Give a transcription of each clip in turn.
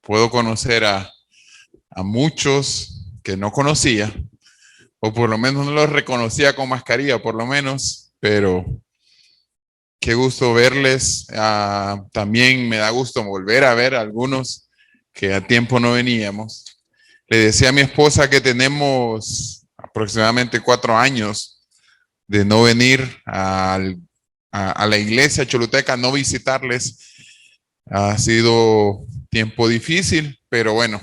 puedo conocer a muchos que no conocía, o por lo menos no los reconocía con mascarilla, por lo menos, pero qué gusto verles. También me da gusto volver a ver a algunos que a tiempo no veníamos. Le decía a mi esposa que tenemos aproximadamente 4 años de no venir a la iglesia choluteca, no visitarles. Ha sido tiempo difícil, pero bueno,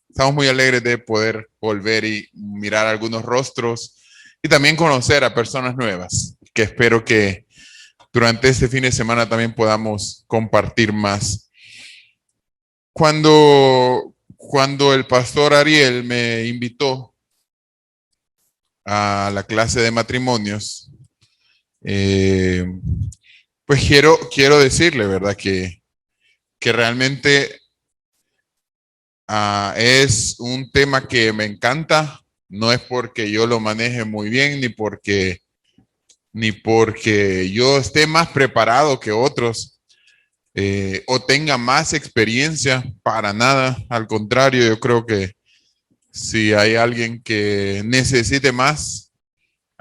estamos muy alegres de poder volver y mirar algunos rostros y también conocer a personas nuevas, que espero que durante este fin de semana también podamos compartir más. Cuando el pastor Ariel me invitó a la clase de matrimonios, pues quiero decirle, ¿verdad? Que realmente es un tema que me encanta. No es porque yo lo maneje muy bien, ni porque yo esté más preparado que otros, o tenga más experiencia, para nada. Al contrario, yo creo que si hay alguien que necesite más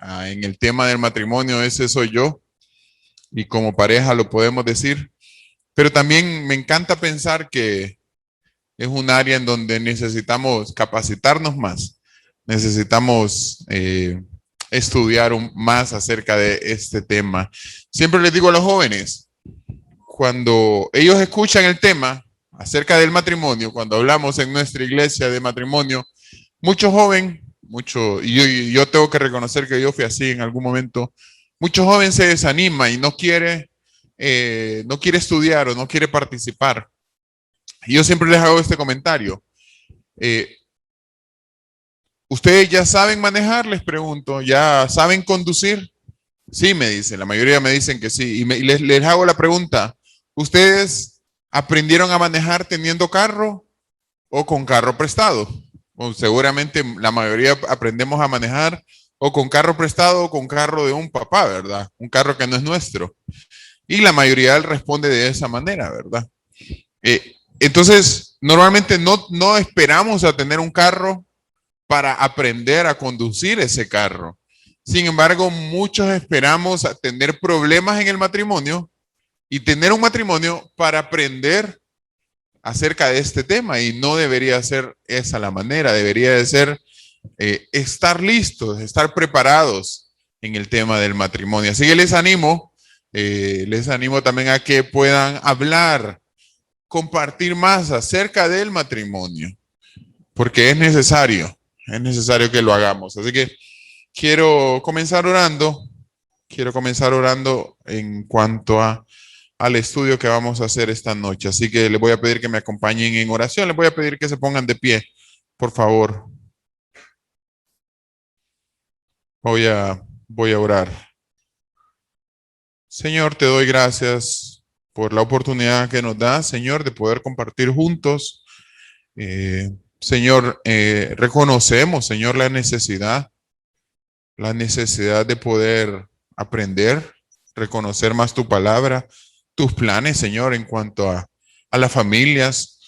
en el tema del matrimonio, ese soy yo, y como pareja lo podemos decir. Pero también me encanta pensar que es un área en donde necesitamos capacitarnos más, necesitamos estudiar más acerca de este tema. Siempre les digo a los jóvenes, cuando ellos escuchan el tema acerca del matrimonio, cuando hablamos en nuestra iglesia de matrimonio, mucho joven, y yo tengo que reconocer que yo fui así en algún momento, mucho joven se desanima y no quiere estudiar o no quiere participar. Y yo siempre les hago este comentario. ¿Ustedes ya saben manejar? Les pregunto. ¿Ya saben conducir? Sí, me dicen. La mayoría me dicen que sí. Y les hago la pregunta. ¿Ustedes aprendieron a manejar teniendo carro o con carro prestado? O seguramente la mayoría aprendemos a manejar o con carro prestado o con carro de un papá, ¿verdad? Un carro que no es nuestro. Y la mayoría responde de esa manera, ¿verdad? Entonces, normalmente no esperamos a tener un carro para aprender a conducir ese carro. Sin embargo, muchos esperamos a tener problemas en el matrimonio y tener un matrimonio para aprender acerca de este tema, y no debería ser esa la manera. Debería de ser estar listos, estar preparados en el tema del matrimonio. Así que les animo también a que puedan hablar, compartir más acerca del matrimonio, porque es necesario que lo hagamos. Así que quiero comenzar orando en cuanto al estudio que vamos a hacer esta noche. Así que les voy a pedir que me acompañen en oración. Les voy a pedir que se pongan de pie, por favor. Voy a orar. Señor, te doy gracias por la oportunidad que nos das, Señor, de poder compartir juntos. Señor, reconocemos, Señor, la necesidad de poder aprender, reconocer más tu palabra, tus planes, Señor, en cuanto a las familias,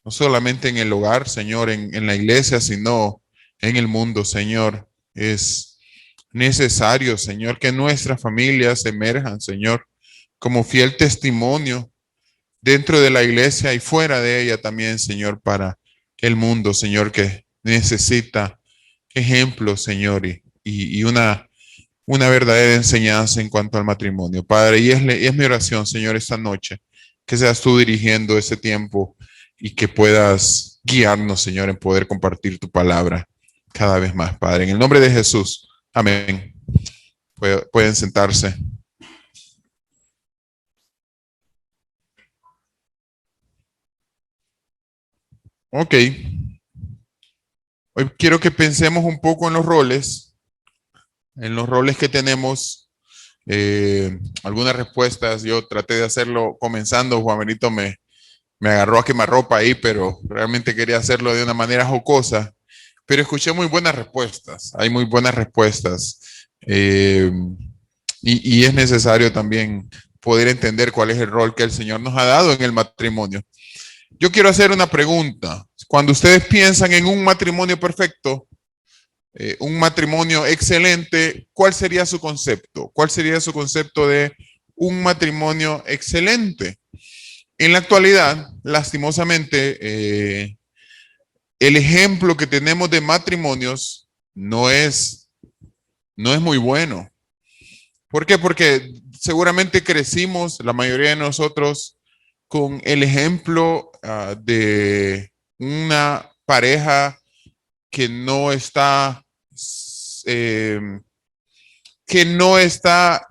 no solamente en el hogar, Señor, en la iglesia, sino en el mundo, Señor. Es necesario, Señor, que nuestras familias emerjan, Señor, como fiel testimonio dentro de la iglesia y fuera de ella también, Señor, para el mundo, Señor, que necesita ejemplos, Señor, y una verdadera enseñanza en cuanto al matrimonio. Padre, y es mi oración, Señor, esta noche, que seas tú dirigiendo ese tiempo y que puedas guiarnos, Señor, en poder compartir tu palabra cada vez más, Padre. En el nombre de Jesús. Amén. Pueden sentarse. Ok. Hoy quiero que pensemos un poco en los roles que tenemos. Algunas respuestas, yo traté de hacerlo comenzando. Juan Benito me agarró a quemarropa ahí, pero realmente quería hacerlo de una manera jocosa. Pero escuché muy buenas respuestas. Hay muy buenas respuestas. Y es necesario también poder entender cuál es el rol que el Señor nos ha dado en el matrimonio. Yo quiero hacer una pregunta. Cuando ustedes piensan en un matrimonio perfecto, un matrimonio excelente, ¿cuál sería su concepto? ¿Cuál sería su concepto de un matrimonio excelente? En la actualidad, lastimosamente, el ejemplo que tenemos de matrimonios no es muy bueno. ¿Por qué? Porque seguramente crecimos, la mayoría de nosotros, con el ejemplo de una pareja que no está, eh, que no está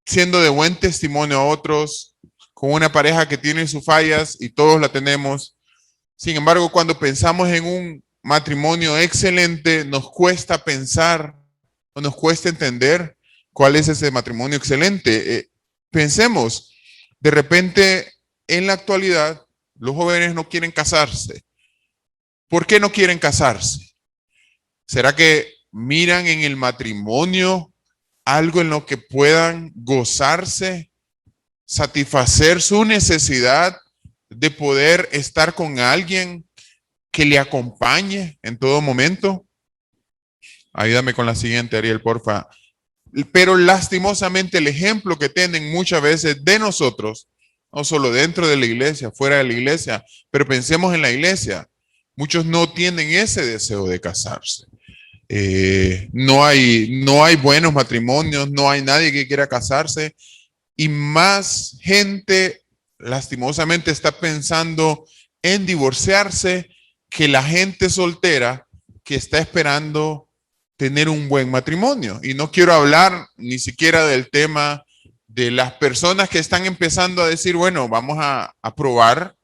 siendo de buen testimonio a otros, con una pareja que tiene sus fallas y todos la tenemos. Sin embargo, cuando pensamos en un matrimonio excelente, nos cuesta pensar o nos cuesta entender cuál es ese matrimonio excelente. Pensemos, de repente, en la actualidad, los jóvenes no quieren casarse. ¿Por qué no quieren casarse? ¿Será que miran en el matrimonio algo en lo que puedan gozarse, satisfacer su necesidad de poder estar con alguien que le acompañe en todo momento? Ayúdame con la siguiente, Ariel, porfa. Pero lastimosamente el ejemplo que tienen muchas veces de nosotros, no solo dentro de la iglesia, fuera de la iglesia, pero pensemos en la iglesia, muchos no tienen ese deseo de casarse. No hay buenos matrimonios, no hay nadie que quiera casarse y más gente lastimosamente está pensando en divorciarse que la gente soltera que está esperando tener un buen matrimonio. Y no quiero hablar ni siquiera del tema de las personas que están empezando a decir, bueno, vamos a probar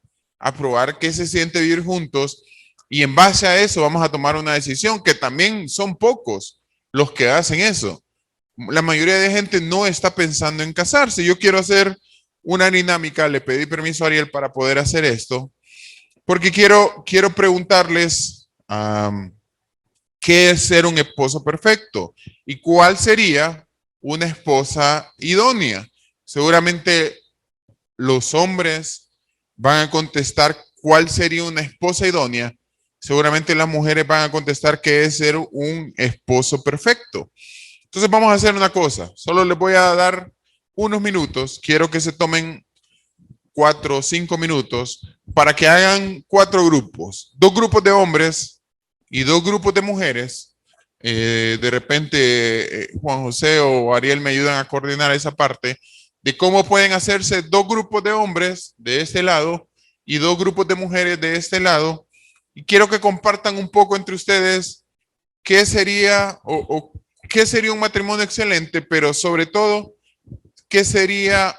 qué se siente vivir juntos y en base a eso vamos a tomar una decisión, que también son pocos los que hacen eso. La mayoría de gente no está pensando en casarse. Yo quiero hacer una dinámica, le pedí permiso a Ariel para poder hacer esto, porque quiero preguntarles qué es ser un esposo perfecto y cuál sería una esposa idónea. Seguramente los hombres van a contestar cuál sería una esposa idónea. Seguramente las mujeres van a contestar qué es ser un esposo perfecto. Entonces vamos a hacer una cosa. Solo les voy a dar unos minutos. Quiero que se tomen 4 o 5 minutos para que hagan 4 grupos. 2 grupos de hombres y 2 grupos de mujeres. De repente Juan José o Ariel me ayudan a coordinar esa parte de cómo pueden hacerse 2 grupos de hombres de este lado y 2 grupos de mujeres de este lado. Y quiero que compartan un poco entre ustedes qué sería o qué sería un matrimonio excelente, pero sobre todo, qué sería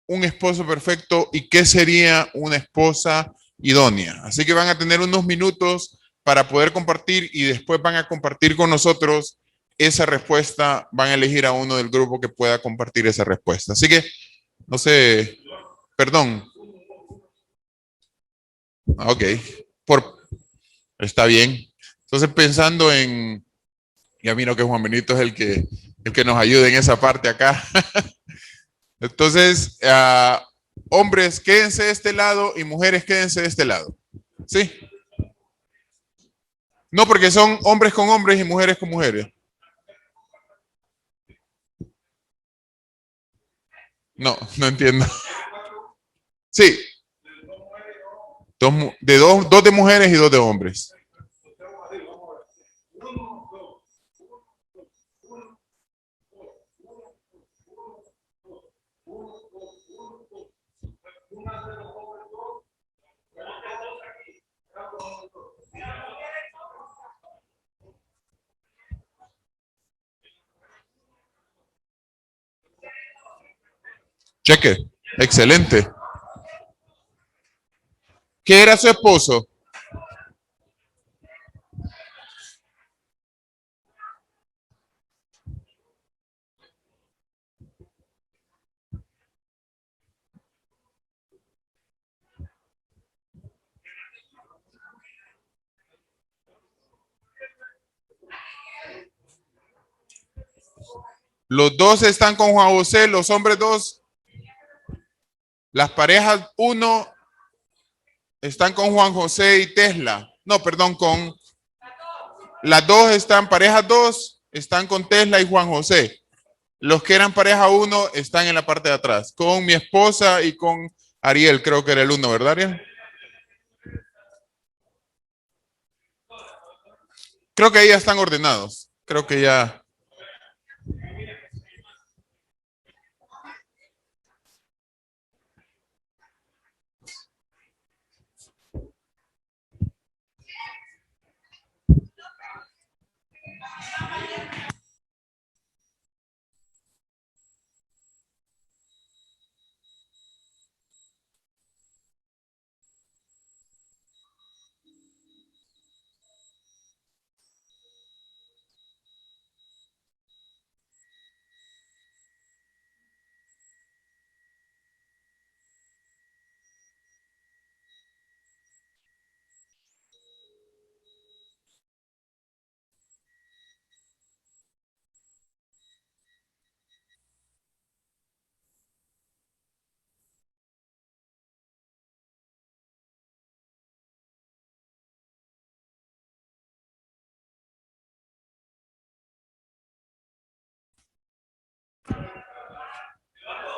un esposo perfecto y qué sería una esposa idónea. Así que van a tener unos minutos para poder compartir y después van a compartir con nosotros esa respuesta. Van a elegir a uno del grupo que pueda compartir esa respuesta. Así que, no sé, perdón. Ok, está bien. Entonces, pensando en, ya miro que Juan Benito es el que nos ayuda en esa parte acá. Entonces, hombres, quédense de este lado y mujeres, quédense de este lado. ¿Sí? No, porque son hombres con hombres y mujeres con mujeres. No, no entiendo. Sí, dos de mujeres y 2 de hombres. Cheque, excelente. ¿Qué era su esposo? Los 2 están con Juan José, los hombres 2, las parejas 1 Están con Juan José y Tesla. No, perdón, con las dos están, parejas dos, están con Tesla y Juan José. Los que eran pareja uno están en la parte de atrás, con mi esposa y con Ariel, creo que era el uno, ¿verdad, Ariel? Creo que ahí ya están ordenados. Creo que ya.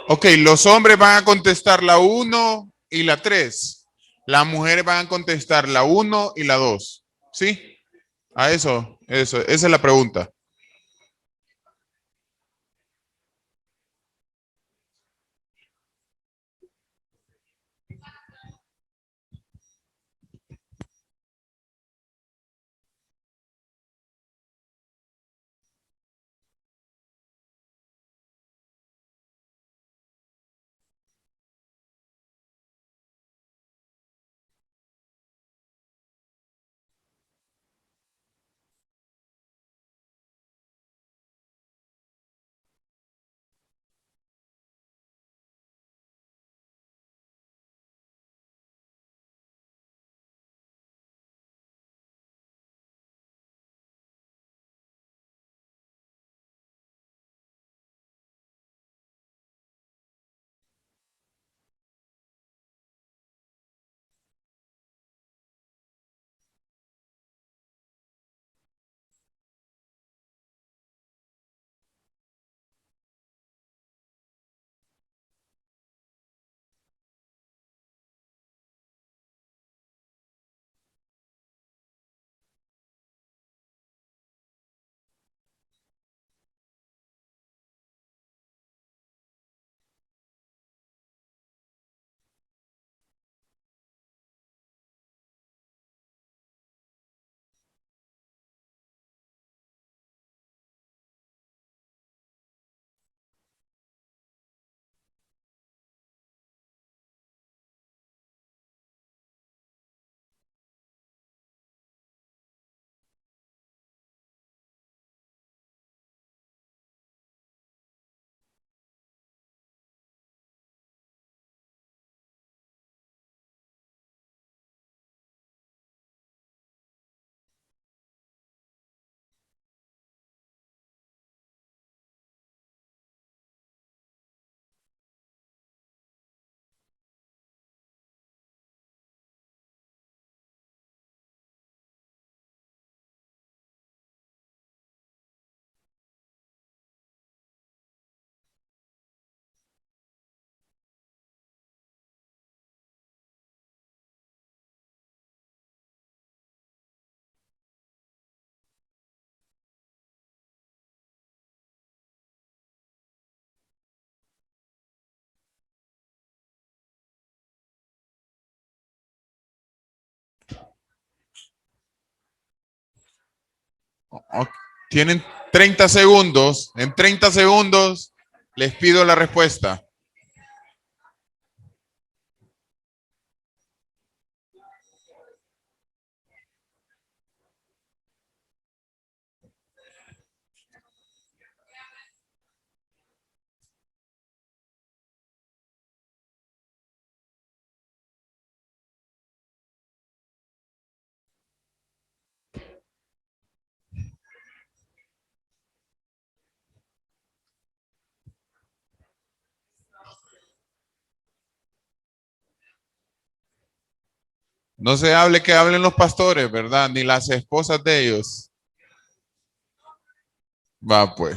Ok, los hombres van a contestar la uno y la 3. Las mujeres van a contestar la uno y la 2. ¿Sí? A eso, esa es la pregunta. Ok, tienen 30 segundos. En 30 segundos les pido la respuesta. No se hable que hablen los pastores, ¿verdad? Ni las esposas de ellos. Va pues.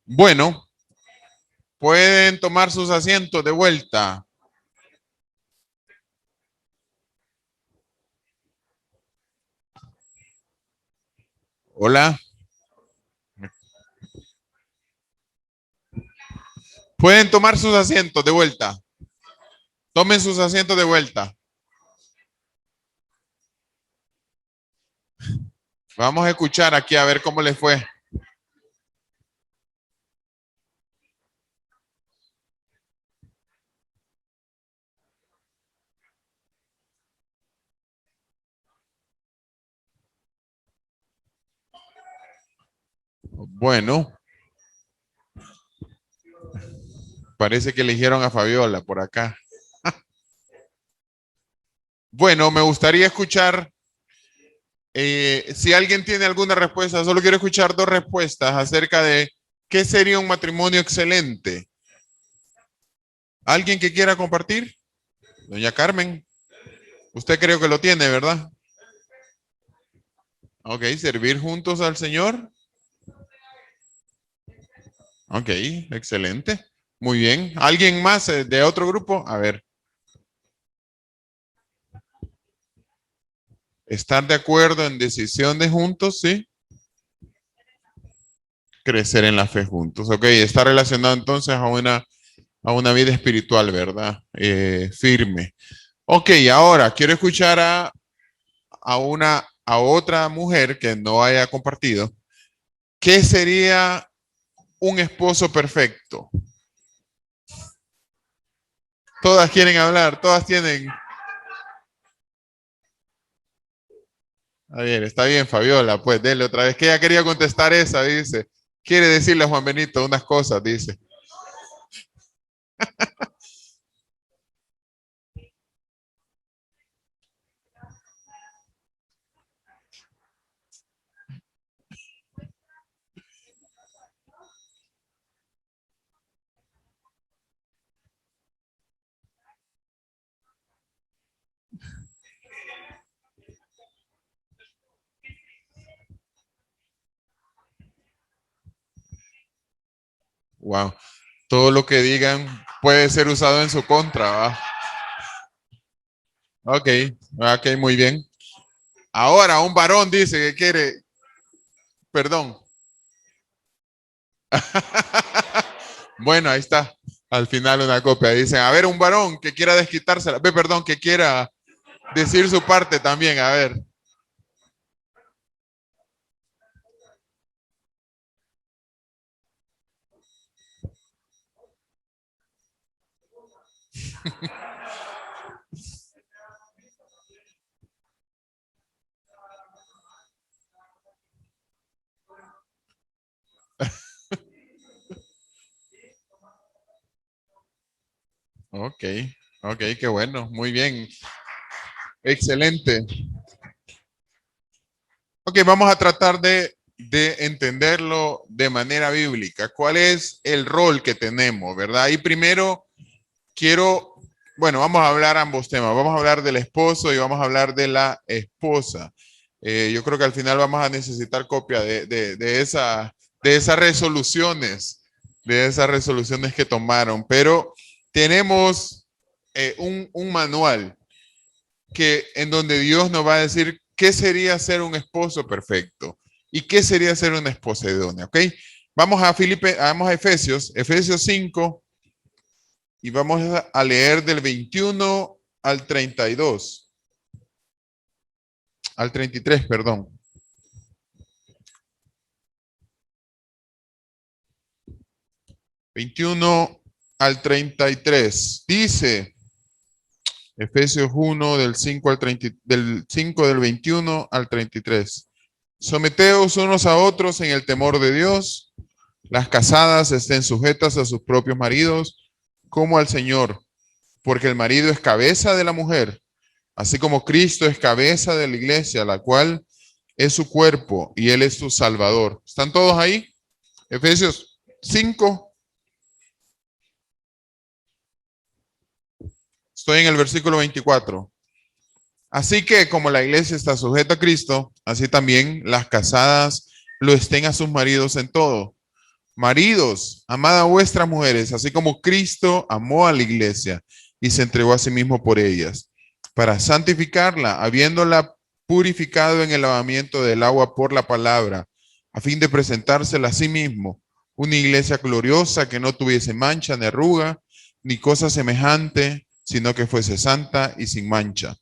Bueno, pueden tomar sus asientos de vuelta. Hola. Pueden tomar sus asientos de vuelta. Tomen sus asientos de vuelta. Vamos a escuchar aquí a ver cómo les fue. Bueno, parece que eligieron a Fabiola por acá. Bueno, me gustaría escuchar, si alguien tiene alguna respuesta, solo quiero escuchar dos respuestas acerca de qué sería un matrimonio excelente. ¿Alguien que quiera compartir? Doña Carmen, usted creo que lo tiene, ¿verdad? Ok, servir juntos al Señor. Ok, excelente. Muy bien. ¿Alguien más de otro grupo? A ver. Estar de acuerdo en decisiones juntos, sí. Crecer en la fe juntos. Ok, está relacionado entonces a una vida espiritual, ¿verdad? Firme. Ok, ahora quiero escuchar a otra mujer que no haya compartido. ¿Qué sería un esposo perfecto? Todas quieren hablar, todas tienen. Está bien, Fabiola, pues dele otra vez, que ella quería contestar esa, dice. Quiere decirle a Juan Benito unas cosas, dice. Wow. Todo lo que digan puede ser usado en su contra, ¿va? Ok, ok, muy bien. Ahora un varón dice que quiere, perdón. Bueno, ahí está. Al final una copia. Dicen, a ver, un varón que quiera desquitársela. Perdón, que quiera decir su parte también. A ver. Ok, ok, qué bueno. Muy bien. Excelente. Ok, vamos a tratar de entenderlo de manera bíblica. ¿Cuál es el rol que tenemos, verdad? Y primero quiero, bueno, vamos a hablar ambos temas. Vamos a hablar del esposo y vamos a hablar de la esposa. Yo creo que al final vamos a necesitar copia de esas resoluciones, de esas resoluciones que tomaron. Pero tenemos un manual que en donde Dios nos va a decir qué sería ser un esposo perfecto y qué sería ser una esposa idónea, ¿ok? Vamos a Efesios 5 y vamos a leer del 21 al 32, al 33, perdón. 21 al 33. Dice Efesios 1 del 5 al 30, del 5 del 21 al 33. Someteos unos a otros en el temor de Dios. Las casadas estén sujetas a sus propios maridos como al Señor, porque el marido es cabeza de la mujer, así como Cristo es cabeza de la iglesia, la cual es su cuerpo y él es su salvador. ¿Están todos ahí? Efesios. 5. Estoy en el versículo 24. Así que como la iglesia está sujeta a Cristo, así también las casadas lo estén a sus maridos en todo. Maridos, amad a vuestras mujeres, así como Cristo amó a la iglesia y se entregó a sí mismo por ellas, para santificarla, habiéndola purificado en el lavamiento del agua por la palabra, a fin de presentársela a sí mismo, una iglesia gloriosa que no tuviese mancha ni arruga, ni cosa semejante, sino que fuese santa y sin mancha.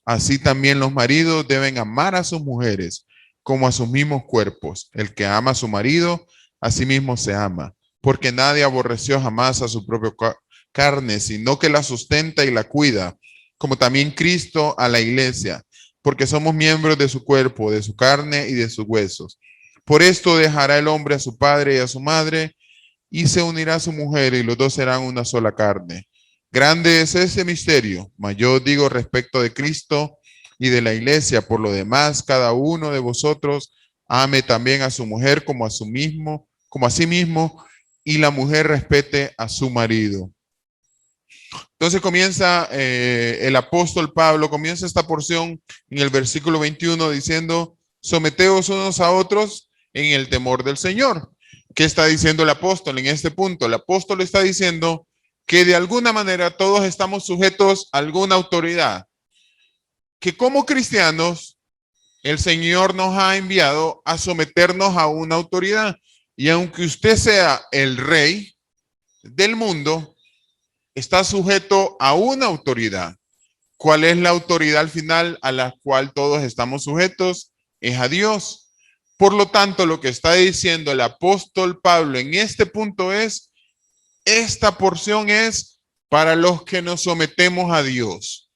Así también los maridos deben amar a sus mujeres como a sus mismos cuerpos. El que ama a su marido, a sí mismo se ama, porque nadie aborreció jamás a su propia carne, sino que la sustenta y la cuida, como también Cristo a la iglesia, porque somos miembros de su cuerpo, de su carne y de sus huesos. Por esto dejará el hombre a su padre y a su madre, y se unirá a su mujer, y los dos serán una sola carne. Grande es ese misterio, mas yo digo respecto de Cristo y de la iglesia. Por lo demás, cada uno de vosotros ame también a su mujer como a sí mismo, y la mujer respete a su marido. Entonces comienza el apóstol Pablo, comienza esta porción en el versículo 21 diciendo, someteos unos a otros en el temor del Señor. ¿Qué está diciendo el apóstol en este punto? El apóstol está diciendo que de alguna manera todos estamos sujetos a alguna autoridad, que como cristianos el Señor nos ha enviado a someternos a una autoridad. Y aunque usted sea el rey del mundo, está sujeto a una autoridad. ¿Cuál es la autoridad al final a la cual todos estamos sujetos? Es a Dios. Por lo tanto, lo que está diciendo el apóstol Pablo en este punto es, esta porción es para los que nos sometemos a Dios.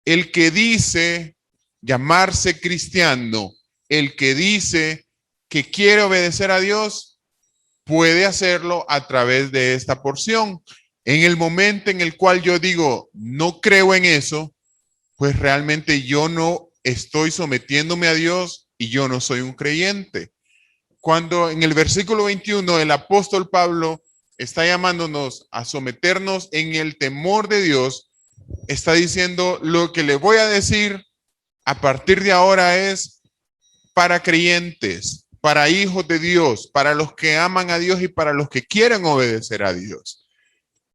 El que dice llamarse cristiano, el que dice que quiere obedecer a Dios, puede hacerlo a través de esta porción. En el momento en el cual yo digo, no creo en eso, pues realmente yo no estoy sometiéndome a Dios y yo no soy un creyente. Cuando en el versículo 21 el apóstol Pablo está llamándonos a someternos en el temor de Dios, está diciendo lo que le voy a decir a partir de ahora es para creyentes, para hijos de Dios, para los que aman a Dios y para los que quieren obedecer a Dios.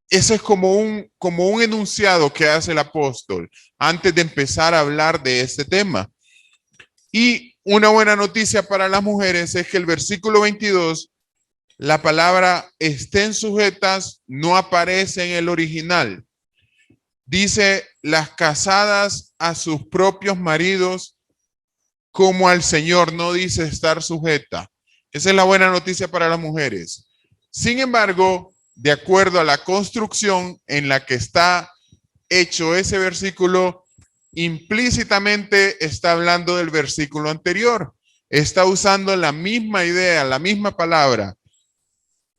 Ese es como un enunciado que hace el apóstol antes de empezar a hablar de este tema. Y una buena noticia para las mujeres es que el versículo 22, la palabra estén sujetas no aparece en el original. Dice las casadas a sus propios maridos como al Señor, no dice estar sujeta. Esa es la buena noticia para las mujeres. Sin embargo, de acuerdo a la construcción en la que está hecho ese versículo, implícitamente está hablando del versículo anterior. Está usando la misma idea, la misma palabra.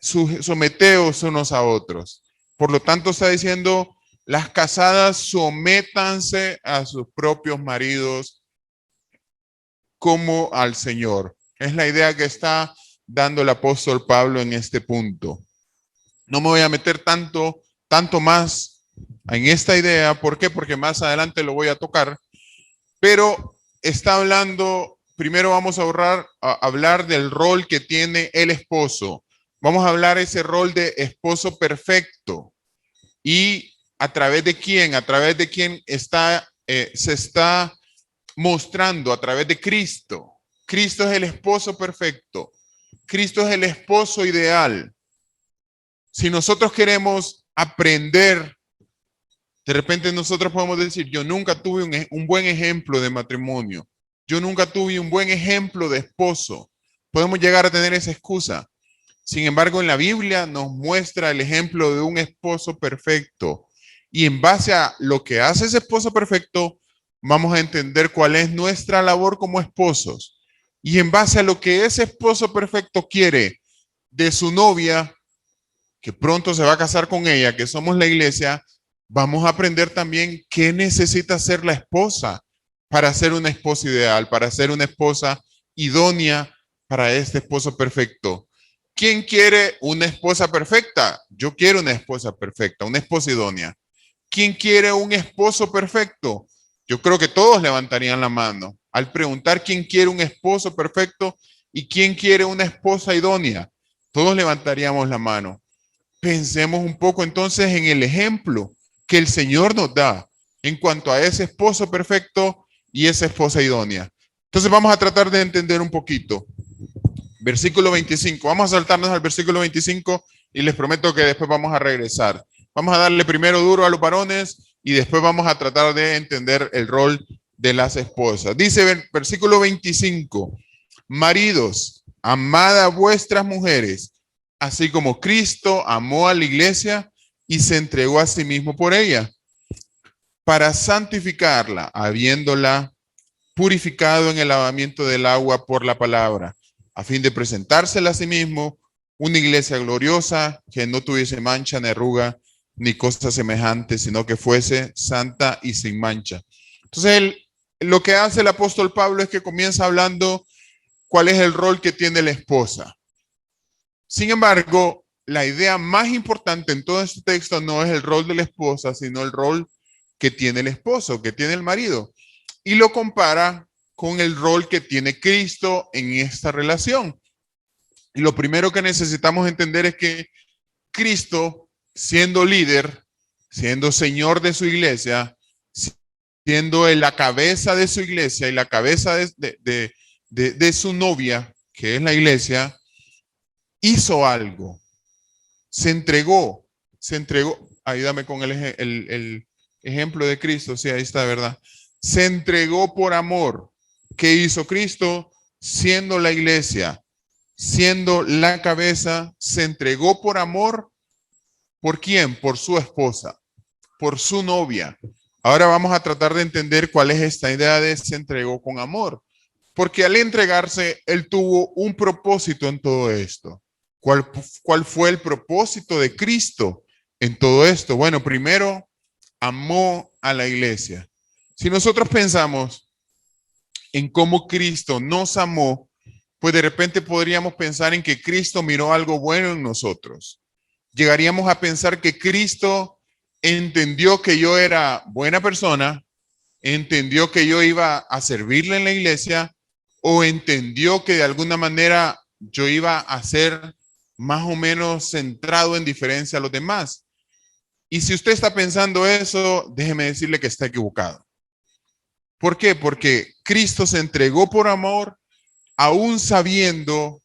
Someteos unos a otros. Por lo tanto, está diciendo, las casadas sométanse a sus propios maridos como al Señor. Es la idea que está dando el apóstol Pablo en este punto. No me voy a meter tanto más en esta idea. ¿Por qué? Porque más adelante lo voy a tocar. Pero está hablando, primero vamos a hablar del rol que tiene el esposo. Vamos a hablar ese rol de esposo perfecto. Y a través de quién, se está mostrando a través de Cristo. Cristo es el esposo perfecto. Cristo es el esposo ideal. Si nosotros queremos aprender, de repente nosotros podemos decir, yo nunca tuve un buen ejemplo de matrimonio. Yo nunca tuve un buen ejemplo de esposo. Podemos llegar a tener esa excusa. Sin embargo, en la Biblia nos muestra el ejemplo de un esposo perfecto. Y en base a lo que hace ese esposo perfecto, vamos a entender cuál es nuestra labor como esposos. Y en base a lo que ese esposo perfecto quiere de su novia, que pronto se va a casar con ella, que somos la iglesia, vamos a aprender también qué necesita hacer la esposa para ser una esposa ideal, para ser una esposa idónea para este esposo perfecto. ¿Quién quiere una esposa perfecta? Yo quiero una esposa perfecta, una esposa idónea. ¿Quién quiere un esposo perfecto? Yo creo que todos levantarían la mano al preguntar quién quiere un esposo perfecto y quién quiere una esposa idónea. Todos levantaríamos la mano. Pensemos un poco entonces en el ejemplo que el Señor nos da en cuanto a ese esposo perfecto y esa esposa idónea. Entonces vamos a tratar de entender un poquito. Versículo 25. Vamos a saltarnos al versículo 25 y les prometo que después vamos a regresar. Vamos a darle primero duro a los varones y después vamos a tratar de entender el rol de las esposas. Dice versículo 25, maridos, amad a vuestras mujeres, así como Cristo amó a la iglesia y se entregó a sí mismo por ella, para santificarla, habiéndola purificado en el lavamiento del agua por la palabra, a fin de presentársela a sí mismo una iglesia gloriosa que no tuviese mancha ni arruga ni cosa semejante, sino que fuese santa y sin mancha. Entonces, lo que hace el apóstol Pablo es que comienza hablando cuál es el rol que tiene la esposa. Sin embargo, la idea más importante en todo este texto no es el rol de la esposa, sino el rol que tiene el esposo, que tiene el marido. Y lo compara con el rol que tiene Cristo en esta relación. Y lo primero que necesitamos entender es que Cristo, siendo líder, siendo señor de su iglesia, siendo la cabeza de su iglesia y la cabeza de su novia, que es la iglesia, hizo algo, se entregó, ayúdame con el ejemplo de Cristo, sí, ahí está, ¿verdad? Se entregó por amor. ¿Qué hizo Cristo? Siendo la iglesia, siendo la cabeza, se entregó por amor. ¿Por quién? Por su esposa, por su novia. Ahora vamos a tratar de entender cuál es esta idea de se entregó con amor. Porque al entregarse, él tuvo un propósito en todo esto. ¿Cuál fue el propósito de Cristo en todo esto? Bueno, primero, amó a la iglesia. Si nosotros pensamos en cómo Cristo nos amó, pues de repente podríamos pensar en que Cristo miró algo bueno en nosotros. Llegaríamos a pensar que Cristo entendió que yo era buena persona, entendió que yo iba a servirle en la iglesia o entendió que de alguna manera yo iba a ser más o menos centrado en diferencia a los demás. Y si usted está pensando eso, déjeme decirle que está equivocado. ¿Por qué? Porque Cristo se entregó por amor, aún sabiendo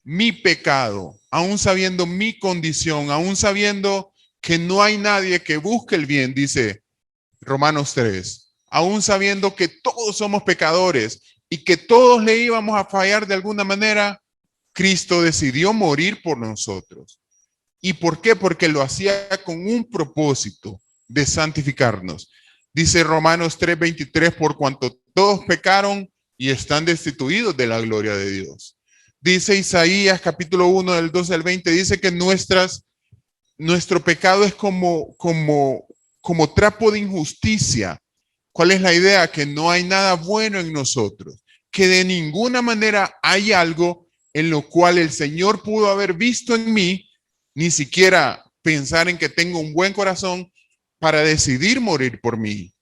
mi pecado, aún sabiendo mi condición, aún sabiendo que no hay nadie que busque el bien, dice Romanos 3, aún sabiendo que todos somos pecadores y que todos le íbamos a fallar de alguna manera, Cristo decidió morir por nosotros. ¿Y por qué? Porque lo hacía con un propósito de santificarnos. Dice Romanos 3:23, por cuanto todos pecaron y están destituidos de la gloria de Dios. Dice Isaías capítulo 1 del 12 al 20, dice que nuestro pecado es como trapo de injusticia. ¿Cuál es la idea? Que no hay nada bueno en nosotros, que de ninguna manera hay algo en lo cual el Señor pudo haber visto en mí, ni siquiera pensar en que tengo un buen corazón para decidir morir por mí.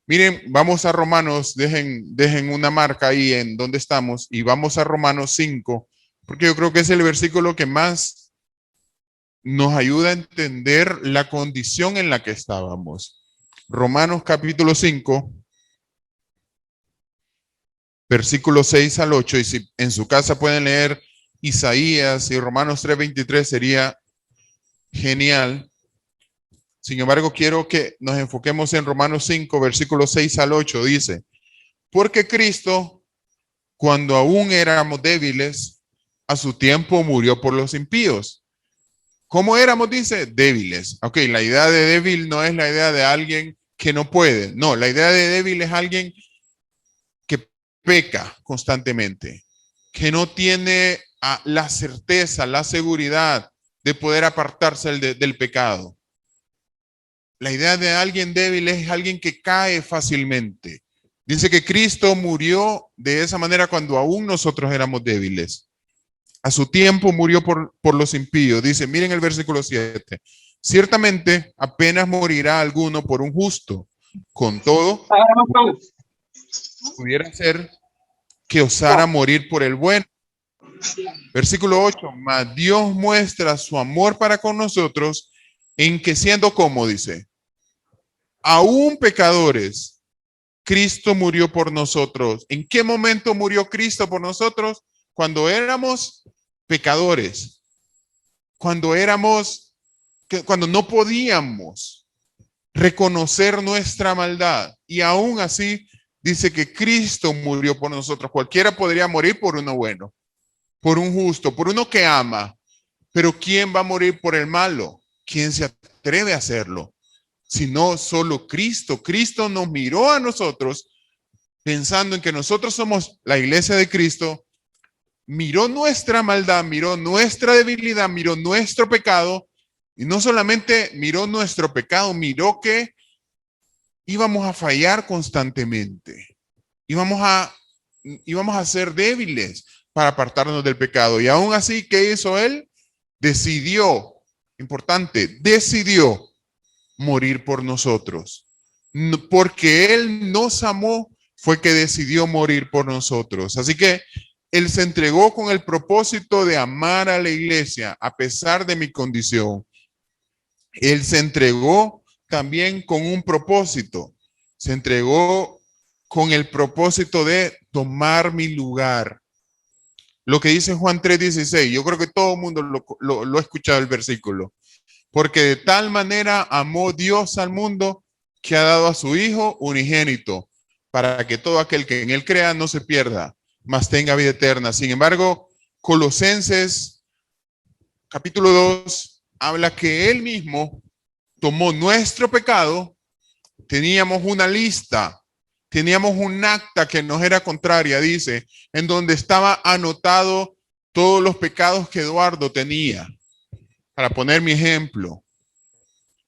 Miren, vamos a Romanos, dejen una marca ahí en donde estamos y vamos a Romanos 5, porque yo creo que es el versículo que más nos ayuda a entender la condición en la que estábamos. Romanos capítulo 5, versículos 6 al 8, y si en su casa pueden leer Isaías y Romanos 3:23 sería genial. Sin embargo, quiero que nos enfoquemos en Romanos 5, versículos 6 al 8. Dice, porque Cristo, cuando aún éramos débiles, a su tiempo murió por los impíos. ¿Cómo éramos? Dice, débiles. Ok, la idea de débil no es la idea de alguien que no puede. No, la idea de débil es alguien que peca constantemente, que no tiene la certeza, la seguridad de poder apartarse del pecado. La idea de alguien débil es alguien que cae fácilmente. Dice que Cristo murió de esa manera cuando aún nosotros éramos débiles. A su tiempo murió por los impíos. Dice, miren el versículo 7. Ciertamente apenas morirá alguno por un justo. Con todo, pudiera ser que osara morir por el bueno. Versículo 8. Mas Dios muestra su amor para con nosotros en que siendo como dice, aún pecadores, Cristo murió por nosotros. ¿En qué momento murió Cristo por nosotros? Cuando éramos pecadores, cuando no podíamos reconocer nuestra maldad. Y aún así dice que Cristo murió por nosotros. Cualquiera podría morir por uno bueno, por un justo, por uno que ama. Pero ¿quién va a morir por el malo? ¿Quién se atreve a hacerlo? Sino solo Cristo. Cristo nos miró a nosotros pensando en que nosotros somos la iglesia de Cristo, miró nuestra maldad, miró nuestra debilidad, miró nuestro pecado, y no solamente miró nuestro pecado, miró que íbamos a fallar constantemente, íbamos a ser débiles para apartarnos del pecado. Y aún así, ¿qué hizo él? Decidió, importante, decidió morir por nosotros. Porque él nos amó, fue que decidió morir por nosotros. Así que él se entregó con el propósito de amar a la iglesia a pesar de mi condición. Él se entregó también con un propósito. Se entregó con el propósito de tomar mi lugar. Lo que dice Juan 3:16, yo creo que todo el mundo lo ha escuchado el versículo. Porque de tal manera amó Dios al mundo que ha dado a su Hijo unigénito, para que todo aquel que en él crea no se pierda, mas tenga vida eterna. Sin embargo, Colosenses capítulo 2 habla que él mismo tomó nuestro pecado. Teníamos una lista, teníamos un acta que nos era contraria, dice, en donde estaba anotado todos los pecados que Eduardo tenía. Para poner mi ejemplo,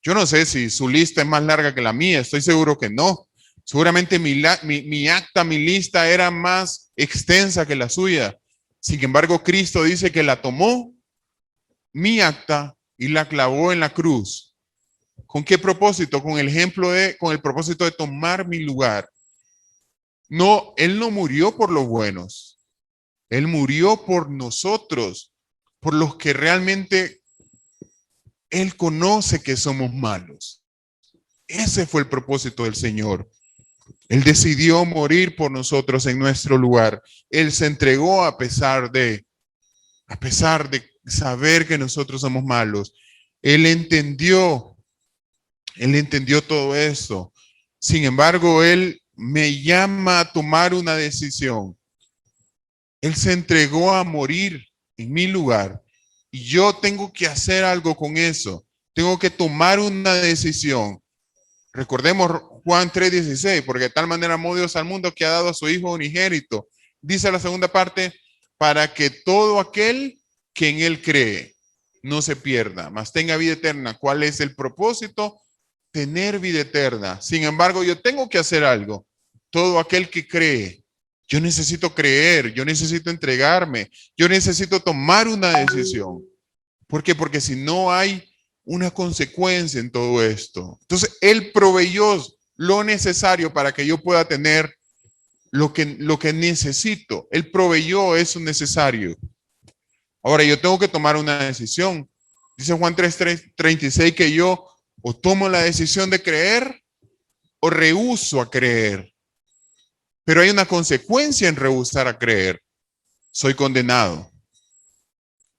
yo no sé si su lista es más larga que la mía, estoy seguro que no. Seguramente mi acta, mi lista era más extensa que la suya. Sin embargo, Cristo dice que la tomó, mi acta, y la clavó en la cruz. ¿Con qué propósito? Con el propósito de tomar mi lugar. No, Él no murió por los buenos. Él murió por nosotros, por los que realmente Él conoce que somos malos. Ese fue el propósito del Señor. Él decidió morir por nosotros en nuestro lugar. Él se entregó a pesar de saber que nosotros somos malos. Él entendió todo esto. Sin embargo, Él me llama a tomar una decisión. Él se entregó a morir en mi lugar. Y yo tengo que hacer algo con eso. Tengo que tomar una decisión. Recordemos Juan 3:16, porque de tal manera amó Dios al mundo que ha dado a su Hijo unigénito. Dice la segunda parte, para que todo aquel que en Él cree no se pierda, mas tenga vida eterna. ¿Cuál es el propósito? Tener vida eterna. Sin embargo, yo tengo que hacer algo. Todo aquel que cree, yo necesito creer, yo necesito entregarme, yo necesito tomar una decisión. ¿Por qué? Porque si no hay una consecuencia en todo esto. Entonces, Él proveyó lo necesario para que yo pueda tener lo que necesito. Él proveyó eso necesario. Ahora, yo tengo que tomar una decisión. Dice Juan 3:36 que yo o tomo la decisión de creer o rehúso a creer. Pero hay una consecuencia en rehusar a creer. Soy condenado.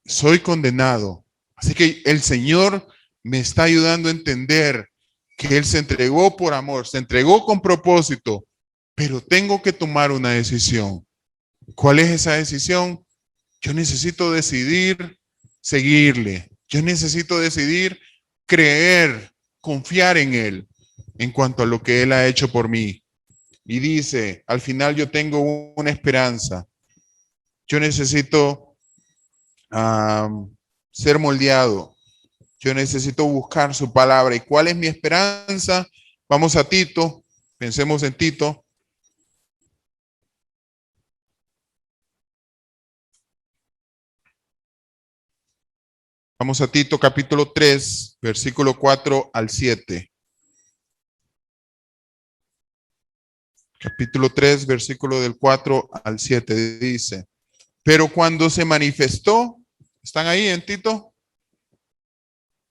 Soy condenado. Así que el Señor me está ayudando a entender que Él se entregó por amor, se entregó con propósito, pero tengo que tomar una decisión. ¿Cuál es esa decisión? Yo necesito decidir seguirle. Yo necesito decidir creer, confiar en Él en cuanto a lo que Él ha hecho por mí. Y dice, al final yo tengo una esperanza. Yo necesito ser moldeado. Yo necesito buscar su palabra. ¿Y cuál es mi esperanza? Vamos a Tito. Pensemos en Tito. Vamos a Tito capítulo 3, versículo 4 al 7. Capítulo 3, versículo del 4 al 7 dice: pero cuando se manifestó, ¿están ahí en Tito?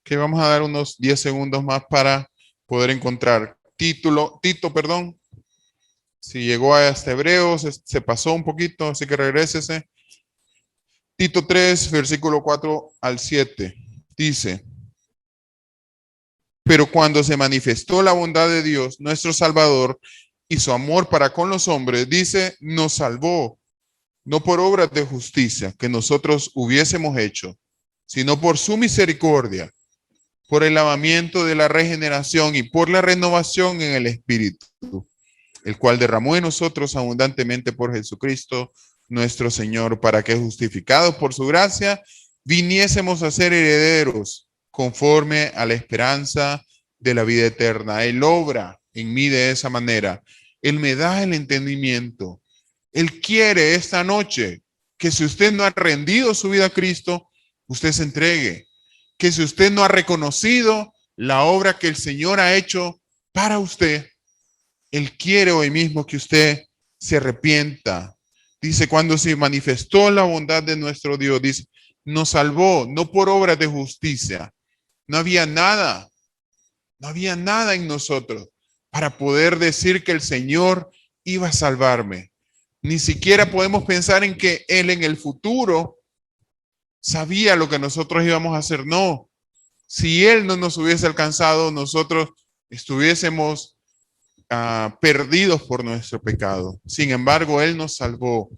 Que vamos a dar unos 10 segundos más para poder encontrar Tito, perdón. Si llegó hasta Hebreos, se pasó un poquito, así que regrésese. Tito 3, versículo 4 al 7. Dice: pero cuando se manifestó la bondad de Dios, nuestro Salvador, y su amor para con los hombres, dice, nos salvó, no por obras de justicia que nosotros hubiésemos hecho, sino por su misericordia, por el lavamiento de la regeneración y por la renovación en el Espíritu, el cual derramó en nosotros abundantemente por Jesucristo nuestro Señor, para que justificados por su gracia, viniésemos a ser herederos conforme a la esperanza de la vida eterna. Él obra en mí de esa manera. Él me da el entendimiento. Él quiere esta noche que si usted no ha rendido su vida a Cristo, usted se entregue. Que si usted no ha reconocido la obra que el Señor ha hecho para usted, Él quiere hoy mismo que usted se arrepienta. Dice, cuando se manifestó la bondad de nuestro Dios, dice, nos salvó, no por obras de justicia. No había nada, no había nada en nosotros para poder decir que el Señor iba a salvarme. Ni siquiera podemos pensar en que Él en el futuro sabía lo que nosotros íbamos a hacer. No, si Él no nos hubiese alcanzado, nosotros estuviésemos perdidos por nuestro pecado. Sin embargo, Él nos salvó.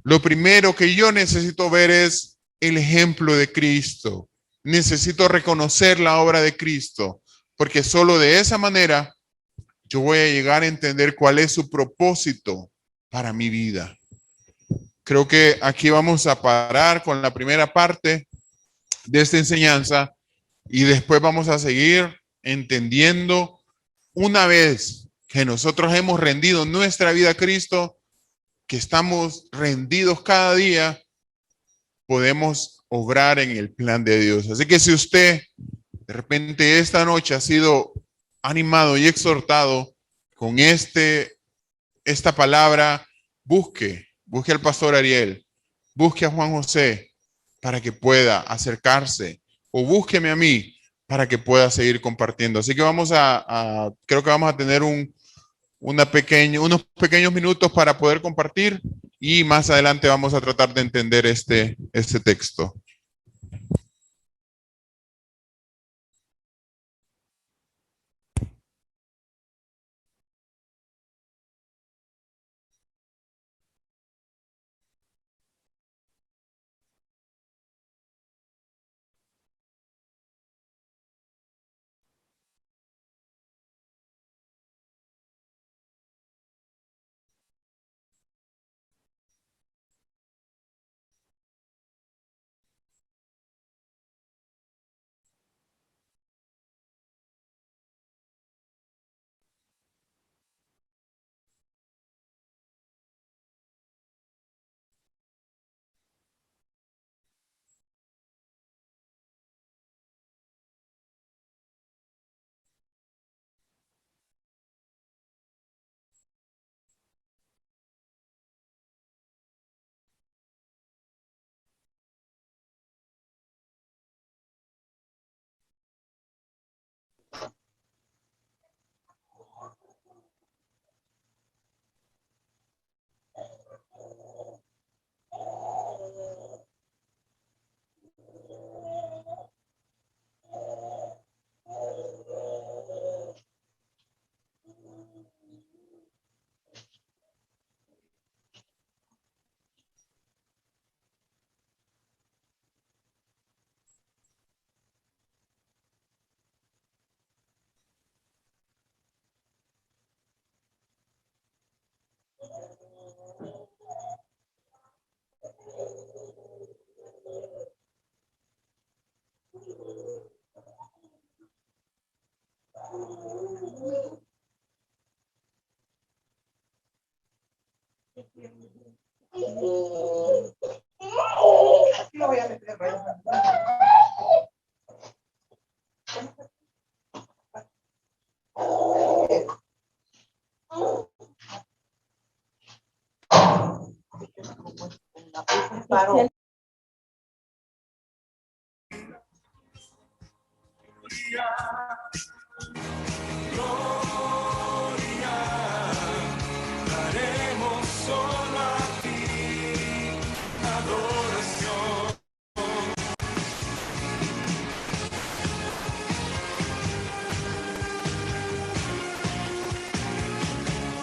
Lo primero que yo necesito ver es el ejemplo de Cristo. Necesito reconocer la obra de Cristo, porque solo de esa manera yo voy a llegar a entender cuál es su propósito para mi vida. Creo que aquí vamos a parar con la primera parte de esta enseñanza y después vamos a seguir entendiendo, una vez que nosotros hemos rendido nuestra vida a Cristo, que estamos rendidos cada día, podemos obrar en el plan de Dios. Así que si usted de repente esta noche ha sido animado y exhortado con esta palabra, busque al pastor Ariel, busque a Juan José para que pueda acercarse, o búsqueme a mí para que pueda seguir compartiendo. Así que creo que vamos a tener unos pequeños minutos para poder compartir y más adelante vamos a tratar de entender este texto. varón. Daremos solo a ti adoración.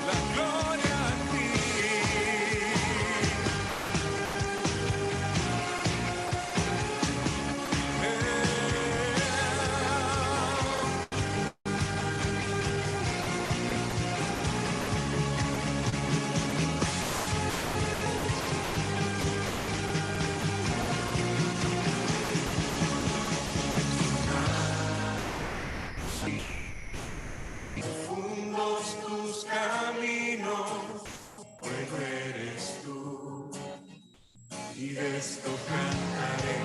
La gloria a ti. Profundos tus caminos, fuego eres tú, y de esto cantaré,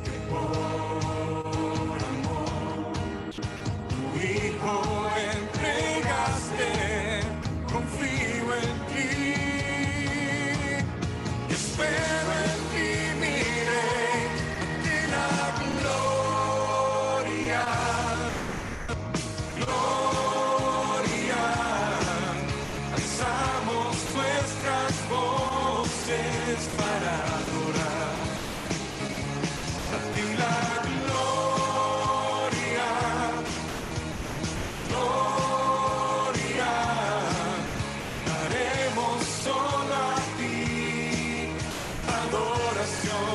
que por amor tu Hijo entregaste, confío en ti, y espero en ti, miré de la gloria. Gloria, alzamos nuestras voces para adorar a ti la gloria, gloria, daremos solo a ti adoración.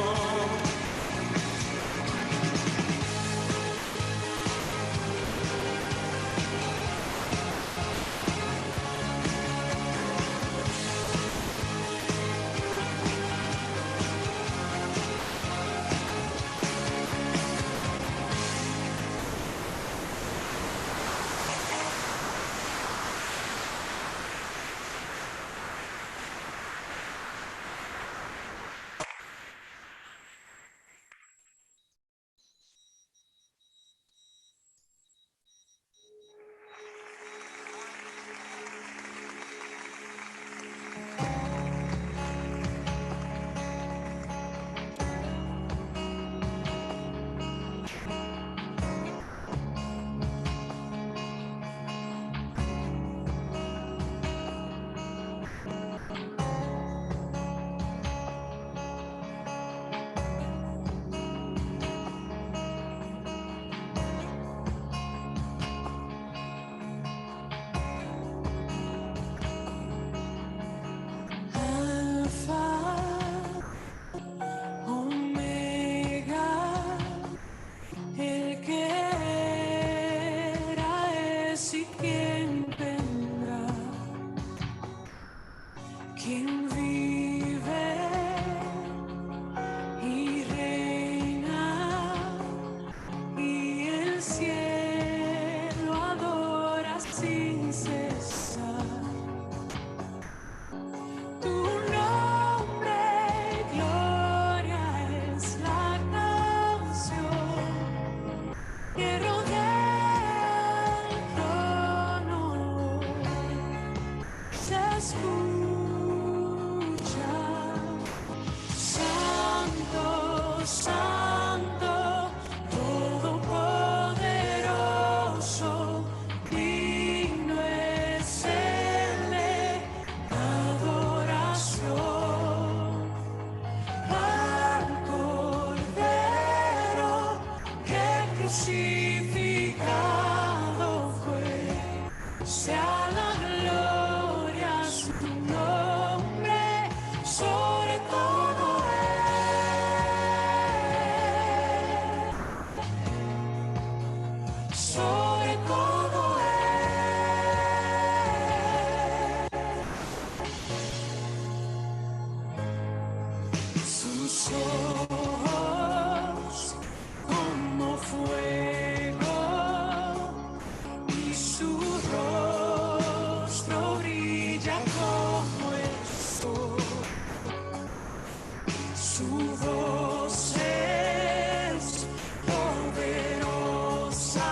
voz es poderosa.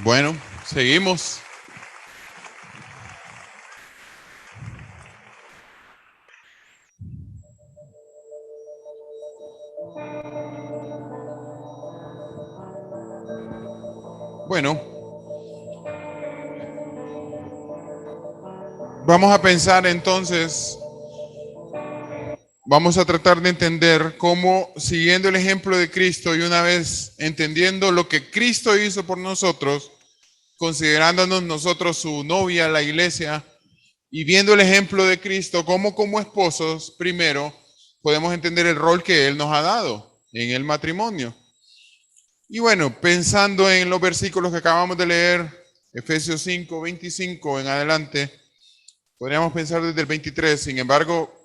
Bueno, seguimos. Bueno, vamos a pensar entonces, vamos a tratar de entender cómo, siguiendo el ejemplo de Cristo y una vez entendiendo lo que Cristo hizo por nosotros, considerándonos nosotros su novia, la iglesia, y viendo el ejemplo de Cristo, cómo como esposos, primero, podemos entender el rol que Él nos ha dado en el matrimonio. Y bueno, pensando en los versículos que acabamos de leer, Efesios 5, 25 en adelante, podríamos pensar desde el 23. Sin embargo,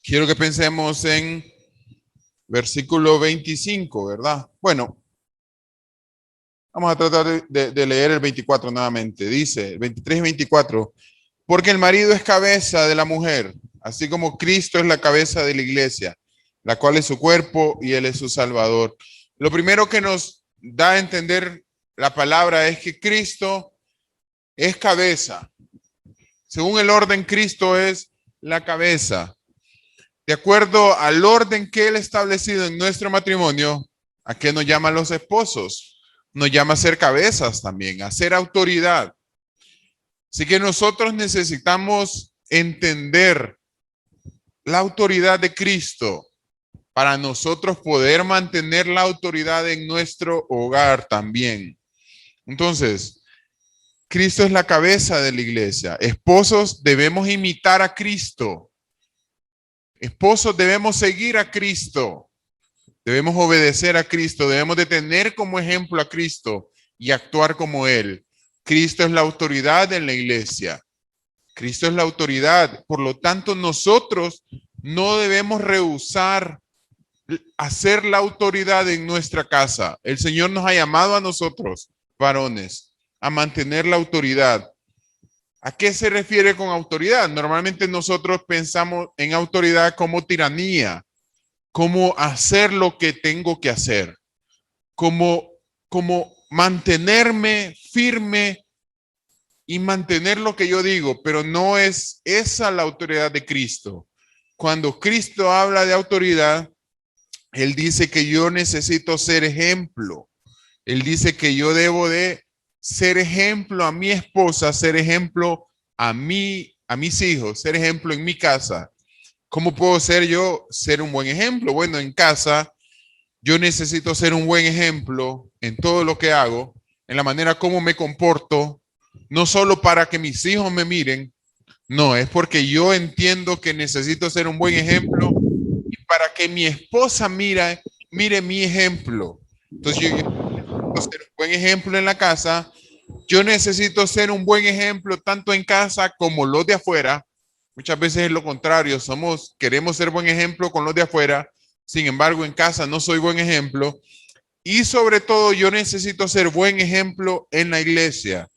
quiero que pensemos en versículo 25, ¿verdad? Bueno, vamos a tratar de leer el 24 nuevamente. Dice, 23 y 24, porque el marido es cabeza de la mujer, así como Cristo es la cabeza de la iglesia, la cual es su cuerpo y Él es su Salvador. Lo primero que nos da a entender la palabra es que Cristo es cabeza. Según el orden, Cristo es la cabeza. De acuerdo al orden que Él ha establecido en nuestro matrimonio, ¿a qué nos llaman los esposos? Nos llama a ser cabezas también, a ser autoridad. Así que nosotros necesitamos entender la autoridad de Cristo para nosotros poder mantener la autoridad en nuestro hogar también. Entonces, Cristo es la cabeza de la iglesia. Esposos, debemos imitar a Cristo. Esposos, debemos seguir a Cristo. Debemos obedecer a Cristo. Debemos de tener como ejemplo a Cristo y actuar como Él. Cristo es la autoridad en la iglesia. Cristo es la autoridad. Por lo tanto, nosotros no debemos rehusar hacer la autoridad en nuestra casa. El Señor nos ha llamado a nosotros, varones, a mantener la autoridad. ¿A qué se refiere con autoridad? Normalmente nosotros pensamos en autoridad como tiranía, como hacer lo que tengo que hacer, como mantenerme firme y mantener lo que yo digo, pero no es esa la autoridad de Cristo. Cuando Cristo habla de autoridad, Él dice que yo necesito ser ejemplo. Él dice que yo debo de ser ejemplo a mi esposa, ser ejemplo a mí, a mis hijos, ser ejemplo en mi casa. ¿Cómo puedo ser un buen ejemplo? Bueno, en casa yo necesito ser un buen ejemplo en todo lo que hago, en la manera como me comporto, no solo para que mis hijos me miren, no, es porque yo entiendo que necesito ser un buen ejemplo y para que mi esposa mire mi ejemplo. Entonces yo necesito ser un buen ejemplo en la casa, yo necesito ser un buen ejemplo tanto en casa como los de afuera. Muchas veces es lo contrario, queremos ser buen ejemplo con los de afuera, sin embargo en casa no soy buen ejemplo. Y sobre todo yo necesito ser buen ejemplo en la iglesia.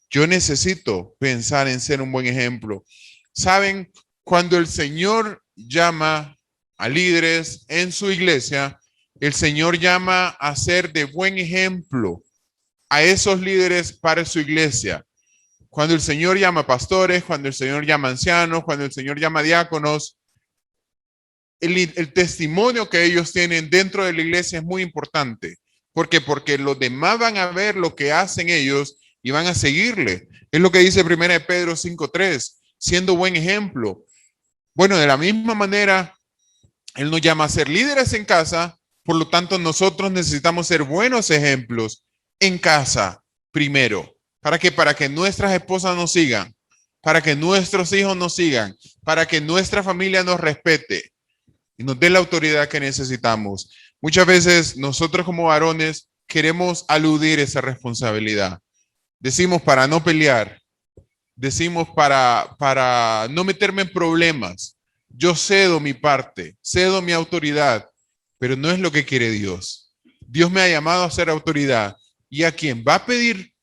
Yo necesito pensar en ser un buen ejemplo. Saben, cuando el Señor llama a líderes en su iglesia, el Señor llama a ser de buen ejemplo a esos líderes para su iglesia. Cuando el Señor llama a pastores, cuando el Señor llama a ancianos, cuando el Señor llama a diáconos, el testimonio que ellos tienen dentro de la iglesia es muy importante. ¿Por qué? Porque los demás van a ver lo que hacen ellos y van a seguirle. Es lo que dice 1 Pedro 5:3, siendo buen ejemplo. Bueno, de la misma manera, Él nos llama a ser líderes en casa, por lo tanto nosotros necesitamos ser buenos ejemplos en casa primero. ¿Para qué? Para que nuestras esposas nos sigan, para que nuestros hijos nos sigan, para que nuestra familia nos respete y nos dé la autoridad que necesitamos. Muchas veces nosotros como varones queremos aludir esa responsabilidad. Decimos para no pelear, decimos para no meterme en problemas. Yo cedo mi parte, cedo mi autoridad, pero no es lo que quiere Dios. Dios me ha llamado a ser autoridad y a quien va a pedir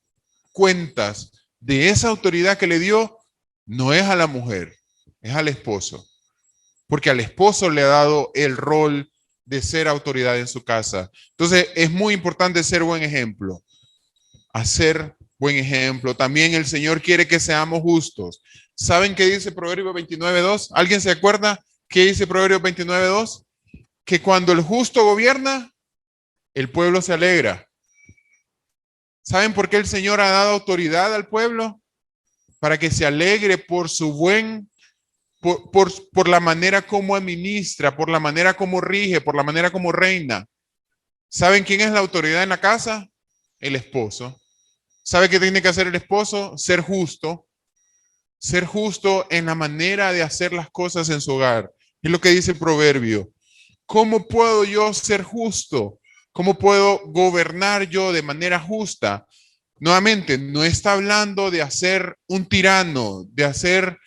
cuentas de esa autoridad que le dio, no es a la mujer, es al esposo. Porque al esposo le ha dado el rol de ser autoridad en su casa. Entonces, es muy importante ser buen ejemplo. a ser buen ejemplo. También el Señor quiere que seamos justos. ¿Saben qué dice Proverbios 29:2? ¿Alguien se acuerda qué dice Proverbios 29:2? Que cuando el justo gobierna, el pueblo se alegra. ¿Saben por qué el Señor ha dado autoridad al pueblo? Para que se alegre por su por la manera como administra, por la manera como rige, por la manera como reina. ¿Saben quién es la autoridad en la casa? El esposo. ¿Sabe qué tiene que hacer el esposo? Ser justo. Ser justo en la manera de hacer las cosas en su hogar. Es lo que dice el proverbio. ¿Cómo puedo yo ser justo? ¿Cómo puedo gobernar yo de manera justa? Nuevamente, no está hablando de hacer un tirano, de ser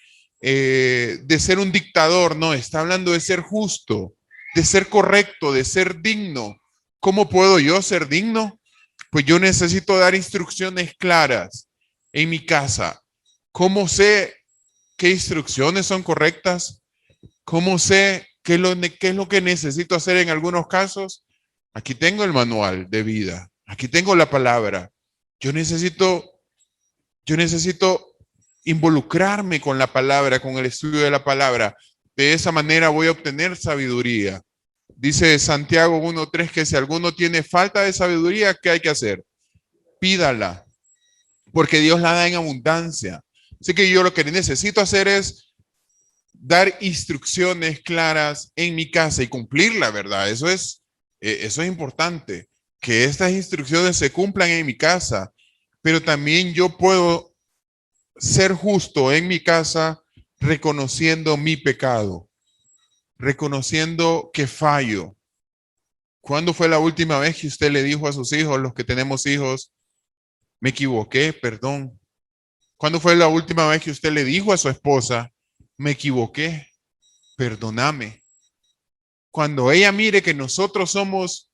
un dictador, no, está hablando de ser justo, de ser correcto, de ser digno. ¿Cómo puedo yo ser digno? Pues yo necesito dar instrucciones claras en mi casa. ¿Cómo sé qué instrucciones son correctas? ¿Cómo sé qué es lo que necesito hacer en algunos casos? Aquí tengo el manual de vida. Aquí tengo la palabra. Yo necesito involucrarme con la palabra, con el estudio de la palabra. De esa manera voy a obtener sabiduría. Dice Santiago 1:3 que si alguno tiene falta de sabiduría, ¿qué hay que hacer? Pídala, porque Dios la da en abundancia. Así que yo lo que necesito hacer es dar instrucciones claras en mi casa y cumplir la verdad. Eso es importante, que estas instrucciones se cumplan en mi casa, pero también yo puedo ser justo en mi casa reconociendo mi pecado, reconociendo que fallo. ¿Cuándo fue la última vez que usted le dijo a sus hijos, los que tenemos hijos, me equivoqué, perdón? ¿Cuándo fue la última vez que usted le dijo a su esposa, me equivoqué, perdóname? Cuando ella mire que nosotros somos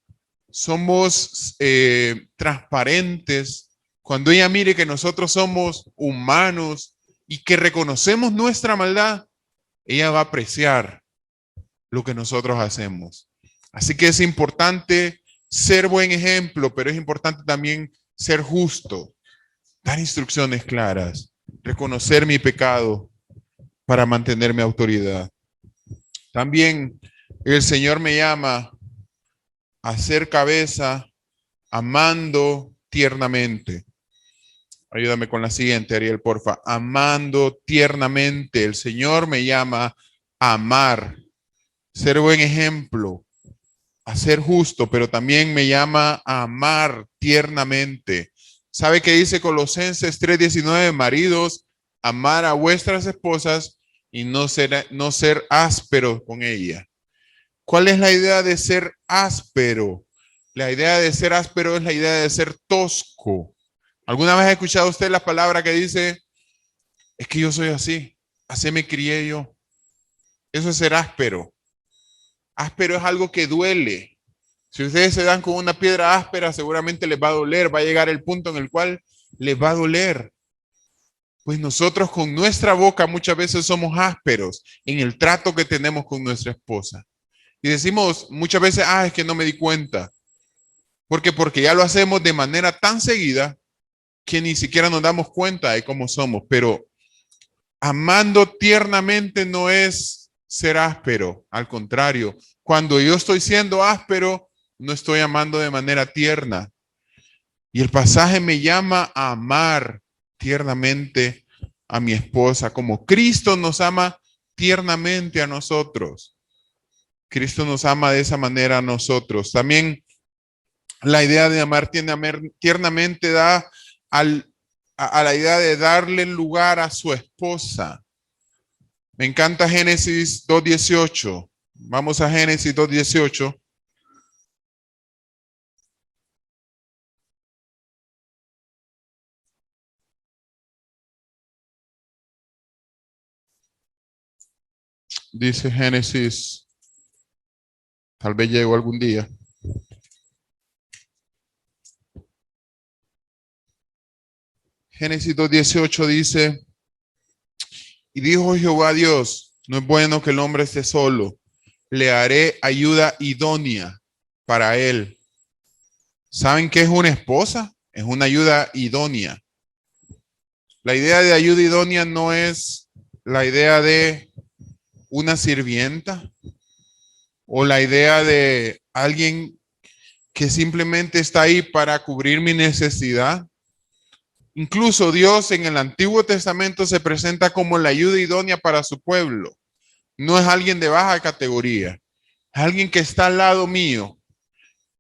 transparentes, cuando ella mire que nosotros somos humanos y que reconocemos nuestra maldad, ella va a apreciar lo que nosotros hacemos. Así que es importante ser buen ejemplo, pero es importante también ser justo, dar instrucciones claras, reconocer mi pecado para mantener mi autoridad. También el Señor me llama a ser cabeza amando tiernamente. Ayúdame con la siguiente, Ariel, porfa. Amando tiernamente. El Señor me llama a amar, ser buen ejemplo, a ser justo, pero también me llama a amar tiernamente. ¿Sabe qué dice Colosenses 3:19? Maridos, amar a vuestras esposas y no ser áspero con ella. ¿Cuál es la idea de ser áspero? La idea de ser áspero es la idea de ser tosco. ¿Alguna vez ha escuchado usted la palabra que dice, es que yo soy así, así me crié yo? Eso es ser áspero. Áspero es algo que duele. Si ustedes se dan con una piedra áspera, seguramente les va a doler, va a llegar el punto en el cual les va a doler. Pues nosotros con nuestra boca muchas veces somos ásperos en el trato que tenemos con nuestra esposa. Y decimos muchas veces, es que no me di cuenta. Porque ya lo hacemos de manera tan seguida que ni siquiera nos damos cuenta de cómo somos. Pero amando tiernamente no es ser áspero. Al contrario, cuando yo estoy siendo áspero, no estoy amando de manera tierna. Y el pasaje me llama a amar tiernamente a mi esposa, como Cristo nos ama tiernamente a nosotros. Cristo nos ama de esa manera a nosotros. También la idea de amar tiernamente da a la idea de darle lugar a su esposa. Me encanta Génesis 2:18. Vamos a Génesis 2:18. Dice Génesis, tal vez llego algún día. Génesis 2:18 dice, y dijo Jehová Dios, no es bueno que el hombre esté solo, le haré ayuda idónea para él. ¿Saben qué es una esposa? es una ayuda idónea. La idea de ayuda idónea no es la idea de una sirvienta o la idea de alguien que simplemente está ahí para cubrir mi necesidad. Incluso Dios en el Antiguo Testamento se presenta como la ayuda idónea para su pueblo. No es alguien de baja categoría, es alguien que está al lado mío,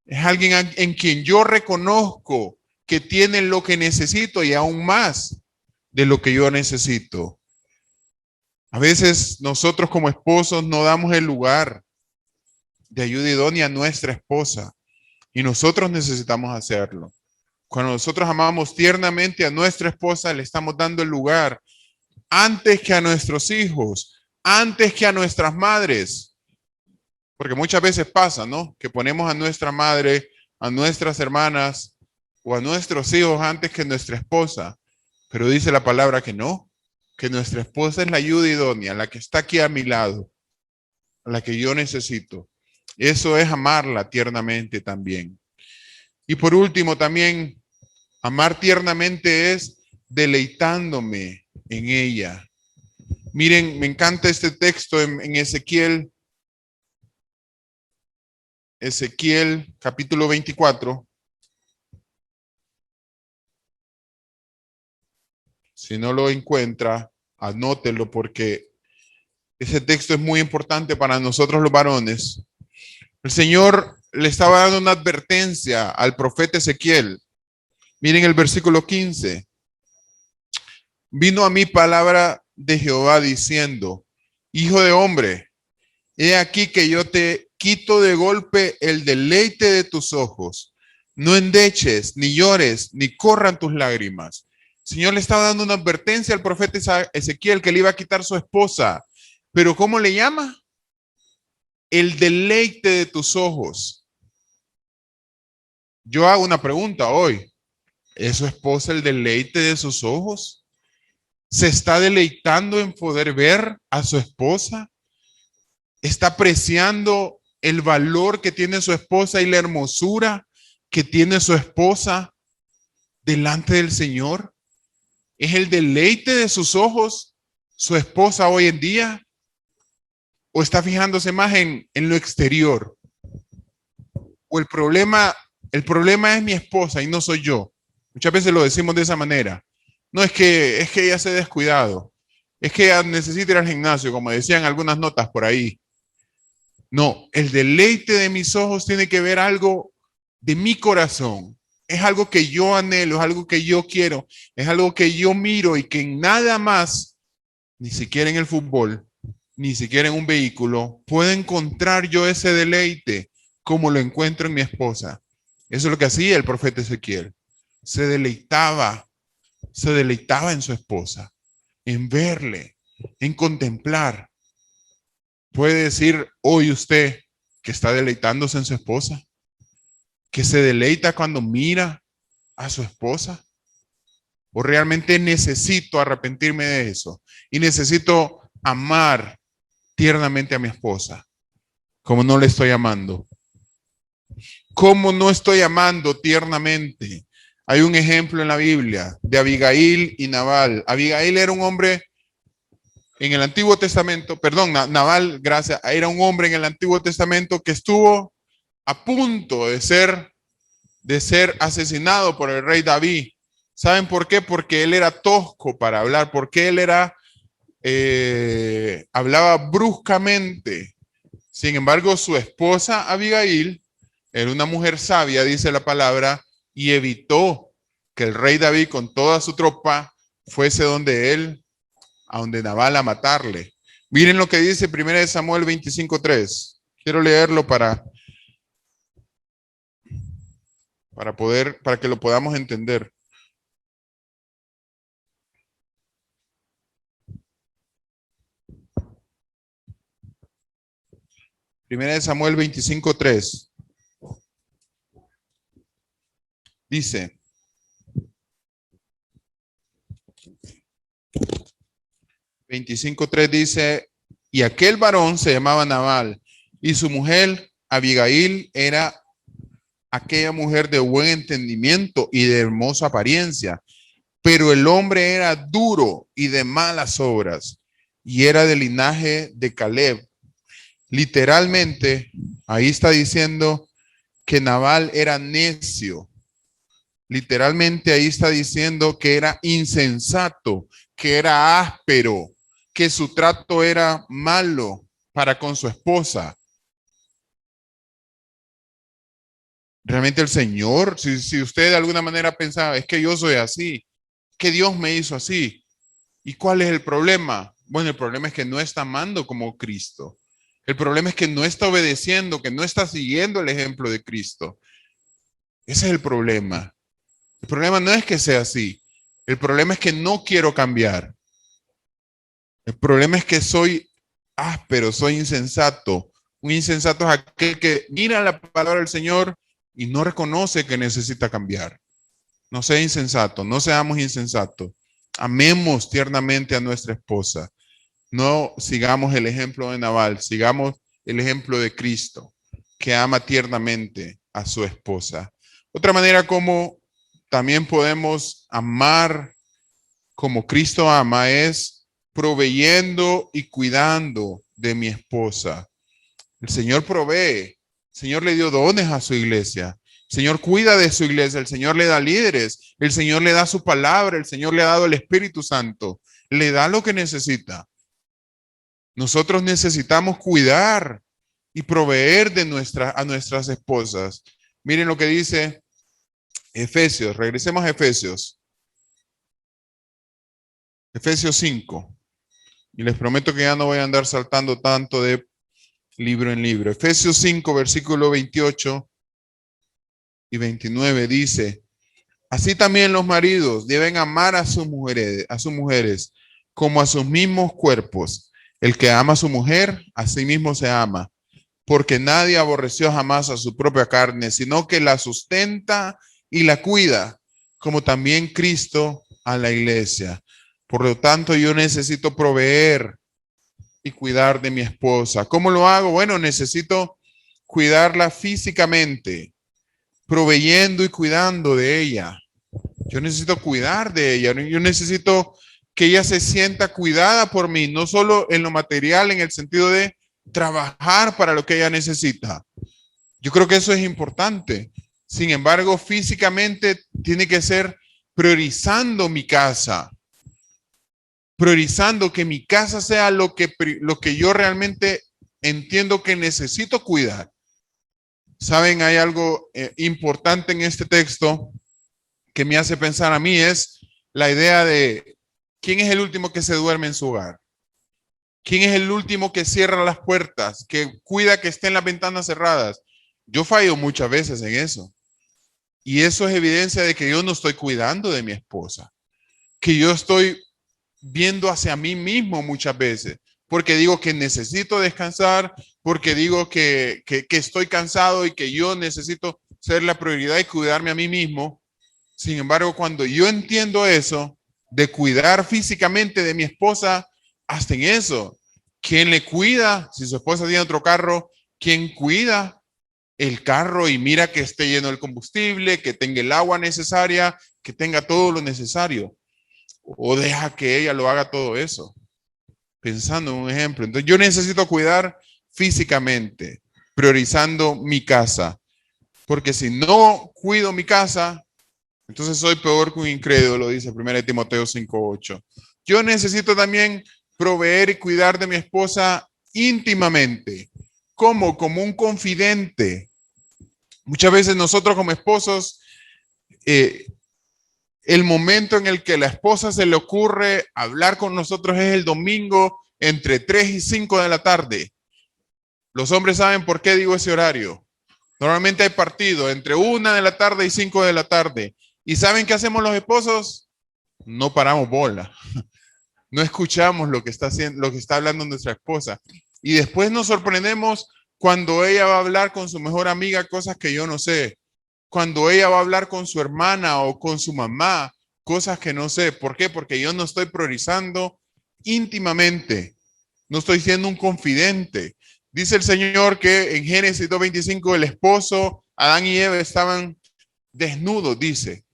es alguien en quien yo reconozco que tiene lo que necesito y aún más de lo que yo necesito. A veces nosotros como esposos no damos el lugar de ayuda idónea a nuestra esposa y nosotros necesitamos hacerlo. Cuando nosotros amamos tiernamente a nuestra esposa, le estamos dando el lugar antes que a nuestros hijos, antes que a nuestras madres. Porque muchas veces pasa, ¿no? Que ponemos a nuestra madre, a nuestras hermanas o a nuestros hijos antes que nuestra esposa. Pero dice la palabra que no, que nuestra esposa es la ayuda idónea, la que está aquí a mi lado, la que yo necesito. Eso es amarla tiernamente también. Y por último, también amar tiernamente es deleitándome en ella. Miren, me encanta este texto en Ezequiel capítulo 24. Si no lo encuentra, anótelo porque ese texto es muy importante para nosotros los varones. El Señor le estaba dando una advertencia al profeta Ezequiel. Miren el versículo 15. Vino a mí palabra de Jehová diciendo, hijo de hombre, he aquí que yo te quito de golpe el deleite de tus ojos. No endeches, ni llores, ni corran tus lágrimas. El Señor le estaba dando una advertencia al profeta Ezequiel que le iba a quitar su esposa. Pero ¿cómo le llama? El deleite de tus ojos. Yo hago una pregunta hoy. ¿Es su esposa el deleite de sus ojos? ¿Se está deleitando en poder ver a su esposa? ¿Está apreciando el valor que tiene su esposa y la hermosura que tiene su esposa delante del Señor? ¿Es el deleite de sus ojos su esposa hoy en día? ¿O está fijándose más en lo exterior? ¿O el problema es mi esposa y no soy yo? Muchas veces lo decimos de esa manera. No es que ella se ha descuidado. Es que ella necesita ir al gimnasio, como decían algunas notas por ahí. No, el deleite de mis ojos tiene que ver algo de mi corazón. Es algo que yo anhelo, es algo que yo quiero, es algo que yo miro y que en nada más, ni siquiera en el fútbol, ni siquiera en un vehículo, puedo encontrar yo ese deleite como lo encuentro en mi esposa. Eso es lo que hacía el profeta Ezequiel. Se deleitaba en su esposa, en verle, en contemplar. ¿Puede decir hoy usted que está deleitándose en su esposa? ¿Que se deleita cuando mira a su esposa? ¿O realmente necesito arrepentirme de eso? Y necesito amar tiernamente a mi esposa, como no le estoy amando. ¿Cómo no estoy amando tiernamente? Hay un ejemplo en la Biblia de Abigail y Nabal. Abigail era un hombre en el Antiguo Testamento, perdón, Nabal, gracias, era un hombre en el Antiguo Testamento que estuvo a punto de ser asesinado por el rey David. ¿Saben por qué? Porque él era tosco para hablar, porque él hablaba bruscamente. Sin embargo, su esposa Abigail era una mujer sabia, dice la palabra, y evitó que el rey David con toda su tropa fuese donde él, a donde Nabal a matarle. Miren lo que dice 1 Samuel 25:3. Quiero leerlo para que lo podamos entender. Primera de Samuel 25:3. Dice, 25:3 dice, y aquel varón se llamaba Nabal, y su mujer Abigail era aquella mujer de buen entendimiento y de hermosa apariencia, pero el hombre era duro y de malas obras, y era del linaje de Caleb. Literalmente, ahí está diciendo que Nabal era necio. Literalmente ahí está diciendo que era insensato, que era áspero, que su trato era malo para con su esposa. Realmente el Señor, si usted de alguna manera pensaba, es que yo soy así, que Dios me hizo así. ¿Y cuál es el problema? Bueno, el problema es que no está amando como Cristo. El problema es que no está obedeciendo, que no está siguiendo el ejemplo de Cristo. Ese es el problema. El problema no es que sea así. El problema es que no quiero cambiar. El problema es que soy áspero, soy insensato. Un insensato es aquel que mira la palabra del Señor y no reconoce que necesita cambiar. No sea insensato, no seamos insensatos. Amemos tiernamente a nuestra esposa. No sigamos el ejemplo de Nabal, sigamos el ejemplo de Cristo, que ama tiernamente a su esposa. Otra manera como también podemos amar como Cristo ama es proveyendo y cuidando de mi esposa. El Señor provee, el Señor le dio dones a su iglesia, el Señor cuida de su iglesia, el Señor le da líderes, el Señor le da su palabra, el Señor le ha dado el Espíritu Santo, le da lo que necesita. Nosotros necesitamos cuidar y proveer de a nuestras esposas. Miren lo que dice Efesios, regresemos a Efesios. Efesios 5. Y les prometo que ya no voy a andar saltando tanto de libro en libro. Efesios 5, versículo 28 y 29 dice, así también los maridos deben amar a sus mujeres como a sus mismos cuerpos. El que ama a su mujer, a sí mismo se ama, porque nadie aborreció jamás a su propia carne, sino que la sustenta y la cuida, como también Cristo a la iglesia. Por lo tanto, yo necesito proveer y cuidar de mi esposa. ¿Cómo lo hago? Bueno, necesito cuidarla físicamente, proveyendo y cuidando de ella. Yo necesito cuidar de ella. Yo necesito que ella se sienta cuidada por mí, no solo en lo material, en el sentido de trabajar para lo que ella necesita. Yo creo que eso es importante. Sin embargo, físicamente tiene que ser priorizando mi casa, priorizando que mi casa sea lo que yo realmente entiendo que necesito cuidar. Saben, hay algo importante en este texto que me hace pensar a mí, es la idea de quién es el último que se duerme en su hogar. ¿Quién es el último que cierra las puertas, que cuida que estén las ventanas cerradas? Yo fallo muchas veces en eso. Y eso es evidencia de que yo no estoy cuidando de mi esposa, que yo estoy viendo hacia mí mismo muchas veces, porque digo que necesito descansar, porque digo que estoy cansado y que yo necesito ser la prioridad y cuidarme a mí mismo. Sin embargo, cuando yo entiendo eso, de cuidar físicamente de mi esposa, hasta en eso, ¿quién le cuida? Si su esposa tiene otro carro, ¿quién cuida el carro y mira que esté lleno el combustible, que tenga el agua necesaria, que tenga todo lo necesario? ¿O deja que ella lo haga todo eso? Pensando en un ejemplo. Entonces yo necesito cuidar físicamente, priorizando mi casa. Porque si no cuido mi casa, entonces soy peor que un incrédulo, dice 1 Timoteo 5:8. Yo necesito también proveer y cuidar de mi esposa íntimamente, como un confidente. Muchas veces nosotros como esposos, el momento en el que la esposa se le ocurre hablar con nosotros es el domingo entre 3 y 5 de la tarde. Los hombres saben por qué digo ese horario. Normalmente hay partido entre 1 de la tarde y 5 de la tarde. ¿Y saben qué hacemos los esposos? No paramos bola. No escuchamos lo que está haciendo, lo que está hablando nuestra esposa. Y después nos sorprendemos cuando ella va a hablar con su mejor amiga cosas que yo no sé. Cuando ella va a hablar con su hermana o con su mamá cosas que no sé. ¿Por qué? Porque yo no estoy priorizando íntimamente. No estoy siendo un confidente. Dice el Señor que en Génesis 2:25 el esposo Adán y Eva estaban desnudos, dice,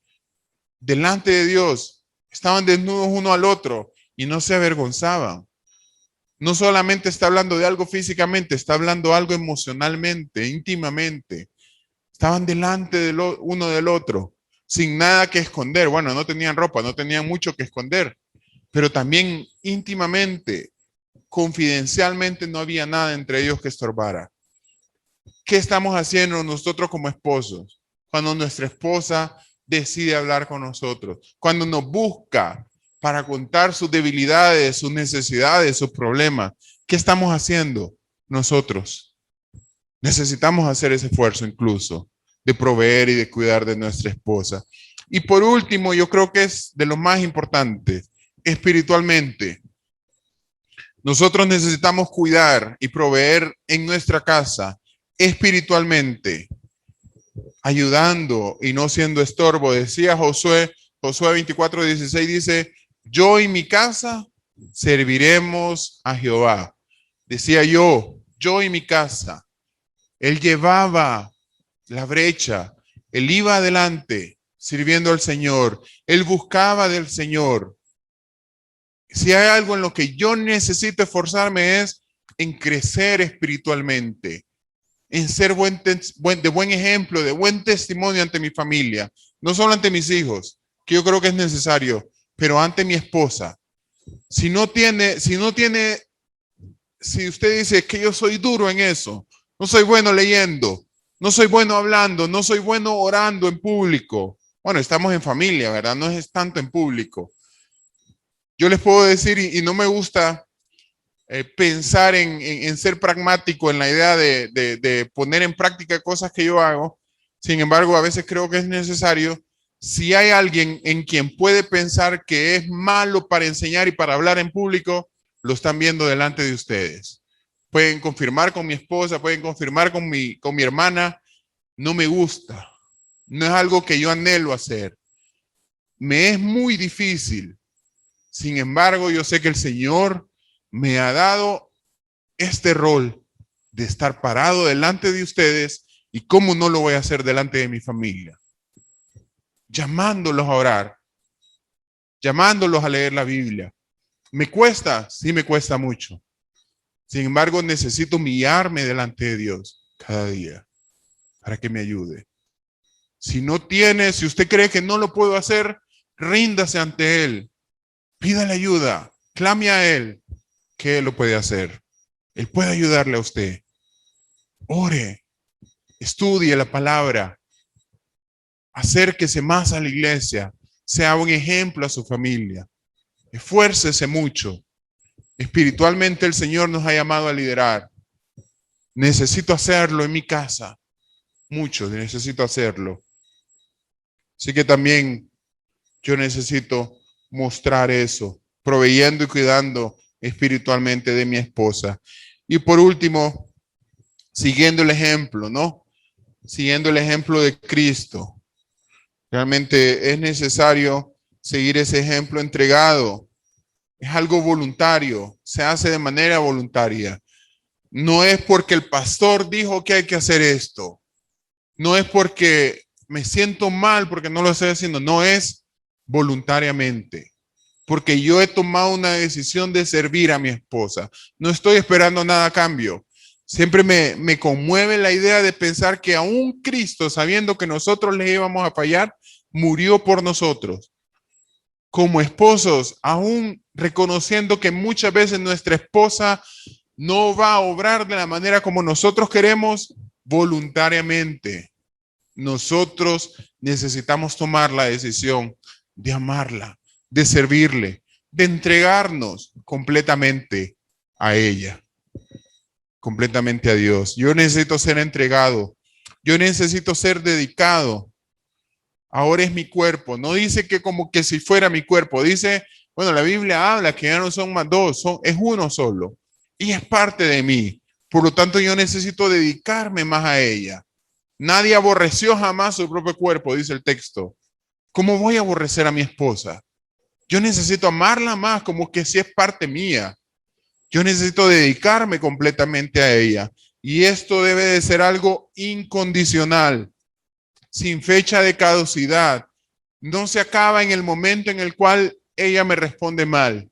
delante de Dios. Estaban desnudos uno al otro y no se avergonzaban. No solamente está hablando de algo físicamente, está hablando de algo emocionalmente, íntimamente. Estaban delante uno del otro, sin nada que esconder. Bueno, no tenían ropa, no tenían mucho que esconder, pero también íntimamente, confidencialmente, no había nada entre ellos que estorbara. ¿Qué estamos haciendo nosotros como esposos? Cuando nuestra esposa decide hablar con nosotros, cuando nos busca para contar sus debilidades, sus necesidades, sus problemas, ¿qué estamos haciendo nosotros? Necesitamos hacer ese esfuerzo incluso de proveer y de cuidar de nuestra esposa. Y por último, yo creo que es de lo más importante, espiritualmente. Nosotros necesitamos cuidar y proveer en nuestra casa espiritualmente, ayudando y no siendo estorbo. Decía Josué 24:16 dice, yo y mi casa serviremos a Jehová. Decía yo y mi casa. Él llevaba la brecha, él iba adelante sirviendo al Señor, él buscaba del Señor. Si hay algo en lo que yo necesito esforzarme es en crecer espiritualmente, en ser de buen ejemplo, de buen testimonio ante mi familia, no solo ante mis hijos, que yo creo que es necesario, pero ante mi esposa. Si usted dice que yo soy duro en eso, no soy bueno leyendo, no soy bueno hablando, no soy bueno orando en público. Bueno, estamos en familia, ¿verdad? No es tanto en público. Yo les puedo decir, y no me gusta pensar en ser pragmático en la idea de poner en práctica cosas que yo hago. Sin embargo, a veces creo que es necesario. Si hay alguien en quien puede pensar que es malo para enseñar y para hablar en público, lo están viendo delante de ustedes. Pueden confirmar con mi esposa, pueden confirmar con mi hermana. No me gusta. No es algo que yo anhelo hacer. Me es muy difícil. Sin embargo, yo sé que el Señor me ha dado este rol de estar parado delante de ustedes y cómo no lo voy a hacer delante de mi familia. Llamándolos a orar, llamándolos a leer la Biblia. ¿Me cuesta? Sí, me cuesta mucho. Sin embargo, necesito humillarme delante de Dios cada día para que me ayude. Si usted cree que no lo puedo hacer, ríndase ante Él. Pídale ayuda, clame a Él, que Él lo puede hacer. Él puede ayudarle a usted. Ore, estudie la palabra, acérquese más a la iglesia, sea un ejemplo a su familia. Esfuércese mucho. Espiritualmente el Señor nos ha llamado a liderar. Necesito hacerlo en mi casa. Mucho, necesito hacerlo. Así que también yo necesito mostrar eso, proveyendo y cuidando espiritualmente de mi esposa. Y por último, siguiendo el ejemplo, ¿no? Siguiendo el ejemplo de Cristo. Realmente es necesario seguir ese ejemplo entregado. Es algo voluntario, se hace de manera voluntaria. No es porque el pastor dijo que hay que hacer esto. No es porque me siento mal porque no lo estoy haciendo. No, es voluntariamente. Porque yo he tomado una decisión de servir a mi esposa. No estoy esperando nada a cambio. Siempre me conmueve la idea de pensar que aún Cristo, sabiendo que nosotros le íbamos a fallar, murió por nosotros. Como esposos, aún reconociendo que muchas veces nuestra esposa no va a obrar de la manera como nosotros queremos, voluntariamente. Nosotros necesitamos tomar la decisión de amarla, de servirle, de entregarnos completamente a ella, completamente a Dios. Yo necesito ser entregado, yo necesito ser dedicado. Ahora es mi cuerpo. No dice que como que si fuera mi cuerpo. Dice, bueno, la Biblia habla que ya no son más dos, es uno solo. Y es parte de mí. Por lo tanto, yo necesito dedicarme más a ella. Nadie aborreció jamás su propio cuerpo, dice el texto. ¿Cómo voy a aborrecer a mi esposa? Yo necesito amarla más, como que si es parte mía. Yo necesito dedicarme completamente a ella. Y esto debe de ser algo incondicional. sin fecha de caducidad. No se acaba en el momento en el cual ella me responde mal.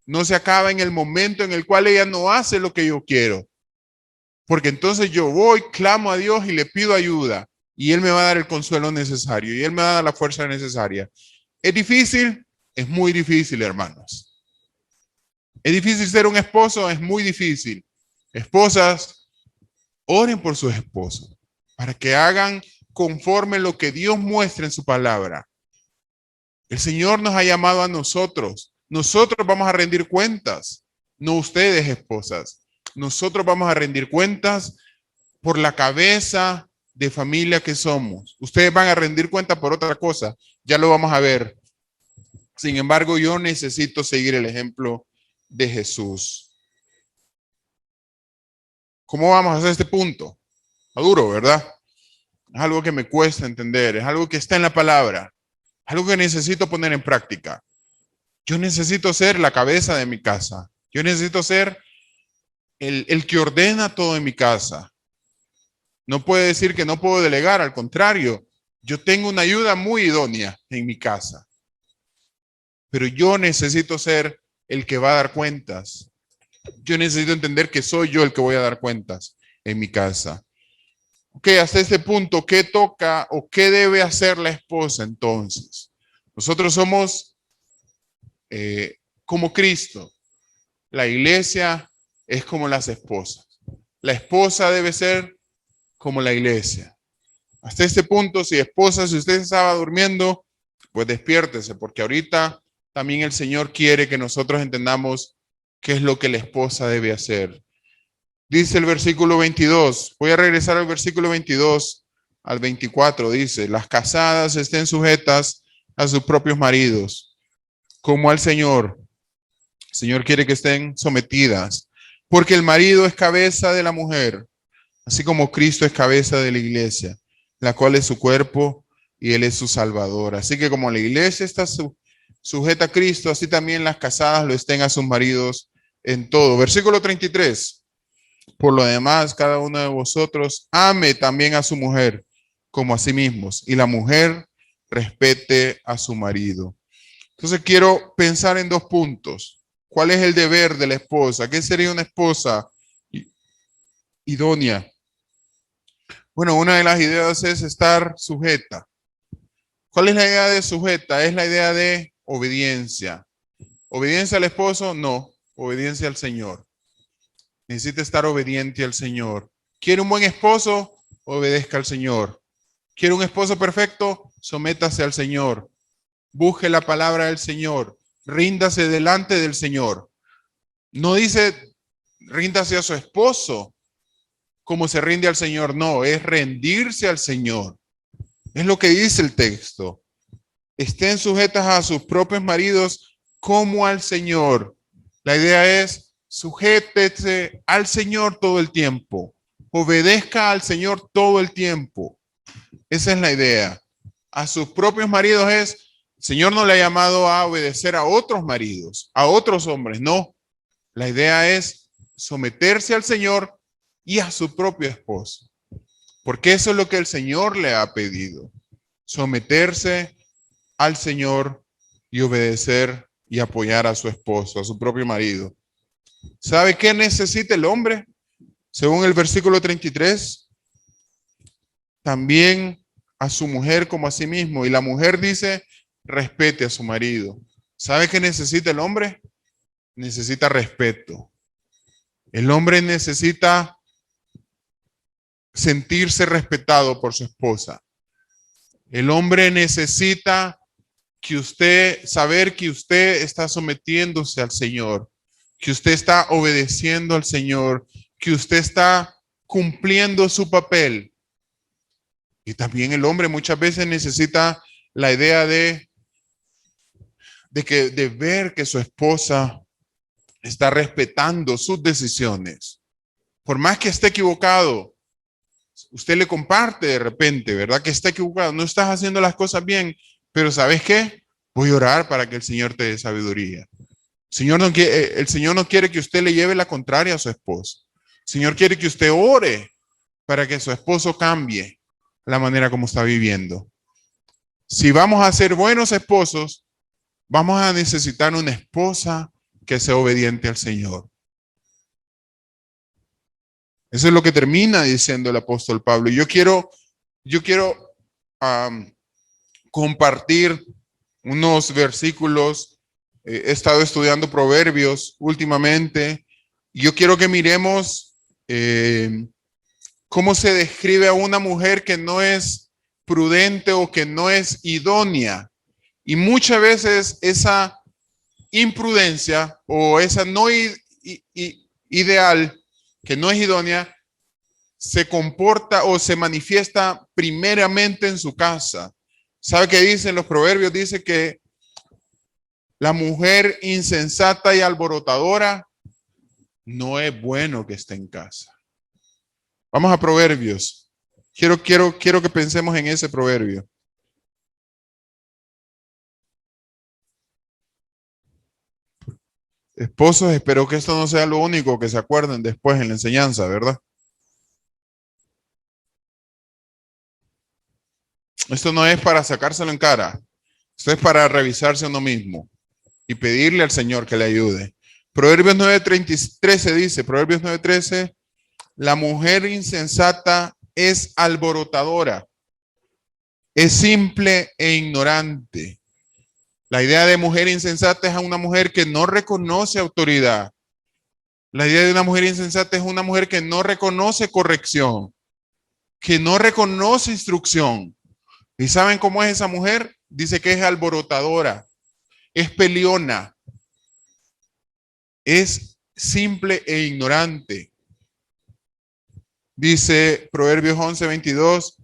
No se acaba en el momento en el cual ella no hace lo que yo quiero. Porque entonces yo voy, clamo a Dios y le pido ayuda. Y Él me va a dar el consuelo necesario. Y Él me va a dar la fuerza necesaria. ¿Es difícil? Es muy difícil, hermanos. ¿Es difícil ser un esposo? Es muy difícil. Esposas, oren por sus esposos para que hagan conforme lo que Dios muestra en su palabra. El Señor nos ha llamado a nosotros. Nosotros vamos a rendir cuentas, no ustedes, esposas. Nosotros vamos a rendir cuentas por la cabeza de familia que somos. Ustedes van a rendir cuenta por otra cosa. Ya lo vamos a ver. Sin embargo, yo necesito seguir el ejemplo de Jesús. ¿Cómo vamos a hacer este punto? Está duro, ¿verdad? Es algo que me cuesta entender. Es algo que está en la palabra. Es algo que necesito poner en práctica. Yo necesito ser la cabeza de mi casa. Yo necesito ser el que ordena todo en mi casa. No puede decir que no puedo delegar, al contrario, yo tengo una ayuda muy idónea en mi casa. Pero yo necesito ser el que va a dar cuentas. Yo necesito entender que soy yo el que voy a dar cuentas en mi casa. Ok, hasta este punto, ¿qué toca o qué debe hacer la esposa entonces? Nosotros somos como Cristo. La iglesia es como las esposas. La esposa debe ser como la iglesia. Hasta este punto, si esposa, si usted estaba durmiendo, pues despiértese, porque ahorita también el Señor quiere que nosotros entendamos qué es lo que la esposa debe hacer. Dice el versículo 22, voy a regresar al versículo 22 al 24, dice, las casadas estén sujetas a sus propios maridos, como al Señor. El Señor quiere que estén sometidas, porque el marido es cabeza de la mujer, así como Cristo es cabeza de la iglesia, la cual es su cuerpo y Él es su Salvador. Así que como la iglesia está sujeta a Cristo, así también las casadas lo estén a sus maridos en todo. Versículo 33. Por lo demás, cada uno de vosotros ame también a su mujer como a sí mismos, y la mujer respete a su marido. Entonces quiero pensar en dos puntos. ¿Cuál es el deber de la esposa? ¿Qué sería una esposa idónea? Bueno, una de las ideas es estar sujeta. ¿Cuál es la idea de sujeta? Es la idea de obediencia. ¿Obediencia al esposo? No, obediencia al Señor. Necesita estar obediente al Señor. ¿Quiere un buen esposo? Obedezca al Señor. ¿Quiere un esposo perfecto? Sométase al Señor. Busque la palabra del Señor. Ríndase delante del Señor. No dice ríndase a su esposo como se rinde al Señor. No, es rendirse al Señor. Es lo que dice el texto. Estén sujetas a sus propios maridos como al Señor. La idea es sujétese al Señor todo el tiempo. Obedezca al Señor todo el tiempo. Esa es la idea. A sus propios maridos es, el Señor no le ha llamado a obedecer a otros maridos, a otros hombres, no. La idea es someterse al Señor y a su propio esposo. Porque eso es lo que el Señor le ha pedido. Someterse al Señor y obedecer y apoyar a su esposo, a su propio marido. ¿Sabe qué necesita el hombre? Según el versículo 33, también a su mujer como a sí mismo. Y la mujer dice, respete a su marido. ¿Sabe qué necesita el hombre? Necesita respeto. El hombre necesita sentirse respetado por su esposa. El hombre necesita saber que usted está sometiéndose al Señor, que usted está obedeciendo al Señor, que usted está cumpliendo su papel. Y también el hombre muchas veces necesita la idea de ver que su esposa está respetando sus decisiones. Por más que esté equivocado, usted le comparte de repente, ¿verdad? Que está equivocado, no estás haciendo las cosas bien, pero ¿sabes qué? Voy a orar para que el Señor te dé sabiduría. El Señor no quiere que usted le lleve la contraria a su esposo. El Señor quiere que usted ore para que su esposo cambie. la manera como está viviendo. Si vamos a ser buenos esposos, vamos a necesitar una esposa que sea obediente al Señor. Eso es lo que termina diciendo el apóstol Pablo. Yo quiero compartir unos versículos. He estado estudiando Proverbios últimamente. Y yo quiero que miremos cómo se describe a una mujer que no es prudente o que no es idónea. Y muchas veces esa imprudencia o esa no ideal, que no es idónea, se comporta o se manifiesta primeramente en su casa. ¿Sabe qué dicen los proverbios? Dice que la mujer insensata y alborotadora no es bueno que esté en casa. Vamos a Proverbios. Quiero que pensemos en ese proverbio. Esposos, espero que esto no sea lo único que se acuerden después en la enseñanza, ¿verdad? Esto no es para sacárselo en cara. Esto es para revisarse uno mismo y pedirle al Señor que le ayude. Proverbios 9:13 dice, Proverbios 9:13, la mujer insensata es alborotadora, es simple e ignorante. La idea de mujer insensata es a una mujer que no reconoce autoridad. La idea de una mujer insensata es una mujer que no reconoce corrección, que no reconoce instrucción. ¿Y saben cómo es esa mujer? Dice que es alborotadora, es peleona, es simple e ignorante. Dice Proverbios 11:22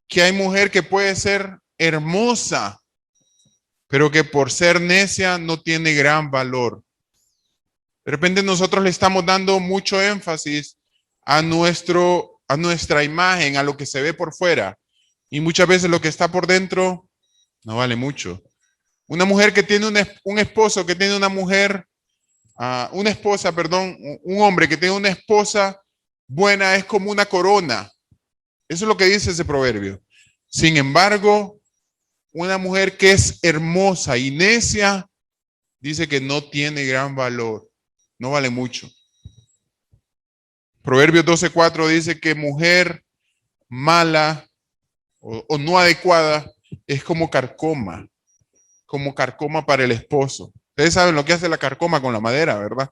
que hay mujer que puede ser hermosa, pero que por ser necia no tiene gran valor. De repente nosotros le estamos dando mucho énfasis a nuestra imagen, a lo que se ve por fuera. Y muchas veces lo que está por dentro no vale mucho. Una mujer que tiene un esposo, que tiene una mujer, una esposa, perdón, un hombre que tiene una esposa buena es como una corona. Eso es lo que dice ese proverbio. Sin embargo, una mujer que es hermosa y necia, dice que no tiene gran valor, no vale mucho. Proverbios 12:4 dice que mujer mala o no adecuada es como carcoma para el esposo. Ustedes saben lo que hace la carcoma con la madera, ¿verdad?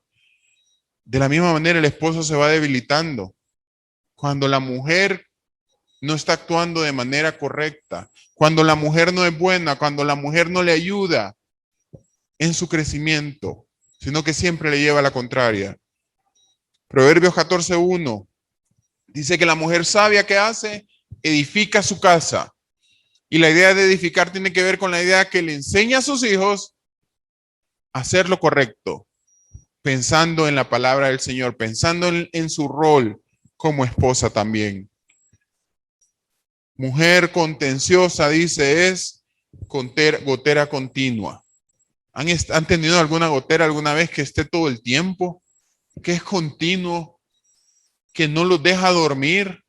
De la misma manera el esposo se va debilitando. Cuando la mujer no está actuando de manera correcta, cuando la mujer no es buena, cuando la mujer no le ayuda en su crecimiento, sino que siempre le lleva a la contraria. Proverbios 14:1 dice que la mujer sabia, ¿qué hace? Edifica su casa. Y la idea de edificar tiene que ver con la idea que le enseña a sus hijos a hacer lo correcto, pensando en la palabra del Señor, pensando en su rol como esposa también. Mujer contenciosa, dice, es gotera continua. ¿Han tenido alguna gotera alguna vez que esté todo el tiempo? Que es continuo, que no los deja dormir,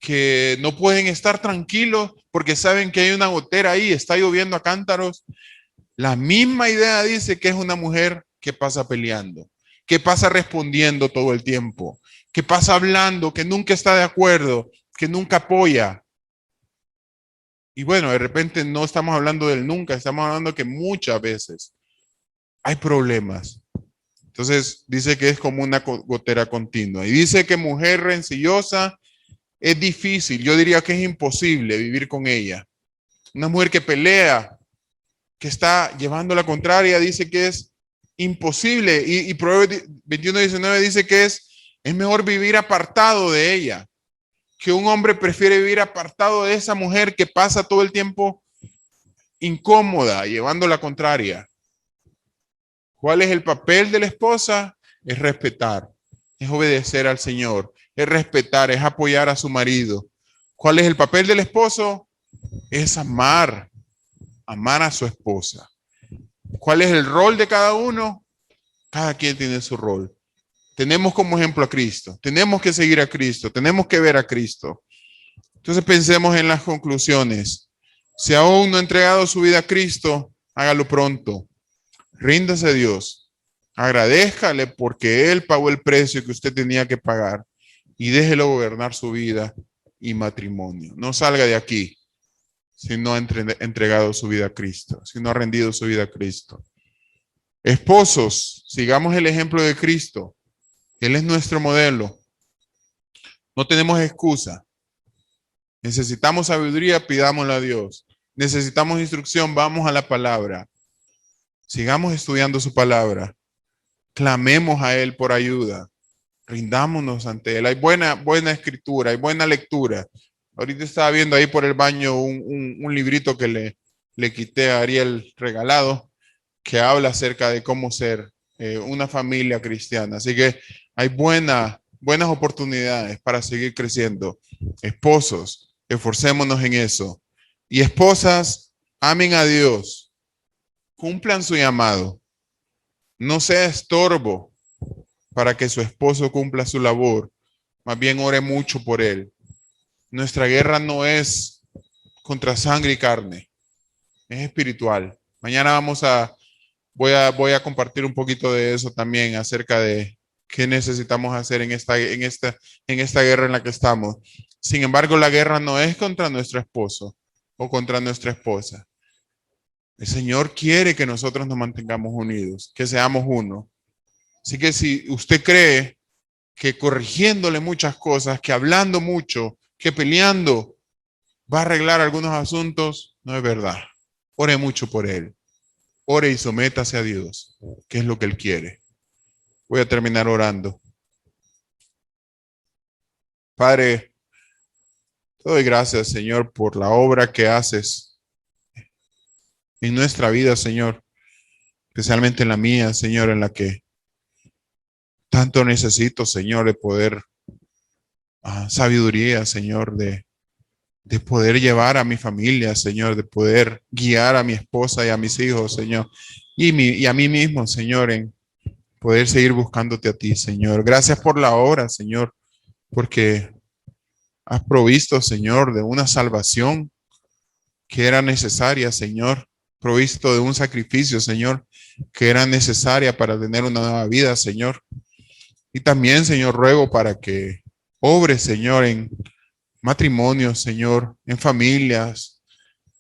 que no pueden estar tranquilos porque saben que hay una gotera ahí, está lloviendo a cántaros. La misma idea dice que es una mujer que pasa peleando, que pasa respondiendo todo el tiempo, que pasa hablando, que nunca está de acuerdo, que nunca apoya. Y bueno, de repente no estamos hablando del nunca, estamos hablando que muchas veces hay problemas. Entonces dice que es como una gotera continua. Y dice que mujer rencillosa es difícil, yo diría que es imposible vivir con ella. Una mujer que pelea, que está llevando la contraria, dice que es imposible. Y Proverbios 21:19 dice que es mejor vivir apartado de ella, que un hombre prefiere vivir apartado de esa mujer que pasa todo el tiempo incómoda, llevando la contraria. ¿Cuál es el papel de la esposa? Es respetar, es obedecer al Señor, es respetar, es apoyar a su marido. ¿Cuál es el papel del esposo? Es amar a su esposa. ¿Cuál es el rol de cada uno? Cada quien tiene su rol. Tenemos como ejemplo a Cristo, tenemos que seguir a Cristo, tenemos que ver a Cristo. Entonces pensemos en las conclusiones. Si aún no ha entregado su vida a Cristo, hágalo pronto. Ríndase a Dios. Agradézcale porque Él pagó el precio que usted tenía que pagar y déjelo gobernar su vida y matrimonio. No salga de aquí si no ha entregado su vida a Cristo, si no ha rendido su vida a Cristo. Esposos, sigamos el ejemplo de Cristo. Él es nuestro modelo. No tenemos excusa. Necesitamos sabiduría, pidámosla a Dios. Necesitamos instrucción, vamos a la palabra. Sigamos estudiando su palabra. Clamemos a Él por ayuda. Rindámonos ante Él. Hay buena escritura, hay buena lectura. Ahorita estaba viendo ahí por el baño un librito que le quité a Ariel regalado, que habla acerca de cómo ser una familia cristiana. Así que hay buenas oportunidades para seguir creciendo. Esposos, esforcémonos en eso. Y esposas, amen a Dios. Cumplan su llamado. No sea estorbo para que su esposo cumpla su labor. Más bien ore mucho por él. Nuestra guerra no es contra sangre y carne, es espiritual. Mañana voy a compartir un poquito de eso también acerca de qué necesitamos hacer en esta guerra en la que estamos. Sin embargo, la guerra no es contra nuestro esposo o contra nuestra esposa. El Señor quiere que nosotros nos mantengamos unidos, que seamos uno. Así que si usted cree que corrigiéndole muchas cosas, que hablando mucho, que peleando va a arreglar algunos asuntos, no es verdad. Ore mucho por él. Ore y sométase a Dios, que es lo que Él quiere. Voy a terminar orando. Padre, te doy gracias, Señor, por la obra que haces en nuestra vida, Señor, especialmente en la mía, Señor, en la que tanto necesito, Señor, de poder, sabiduría, Señor, de poder llevar a mi familia, Señor, de poder guiar a mi esposa y a mis hijos, Señor, y a mí mismo, Señor, en poder seguir buscándote a ti, Señor. Gracias por la obra, Señor, porque has provisto, Señor, de una salvación que era necesaria, Señor, provisto de un sacrificio, Señor, que era necesaria para tener una nueva vida, Señor. Y también, Señor, ruego para que obres, Señor, en matrimonios, Señor, en familias,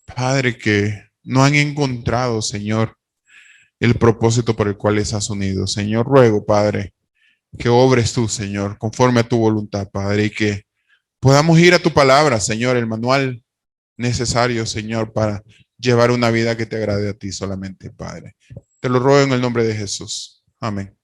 Padre, que no han encontrado, Señor, el propósito por el cual les has unido. Señor, ruego, Padre, que obres tú, Señor, conforme a tu voluntad, Padre, y que podamos ir a tu palabra, Señor, el manual necesario, Señor, para llevar una vida que te agrade a ti solamente, Padre. Te lo ruego en el nombre de Jesús. Amén.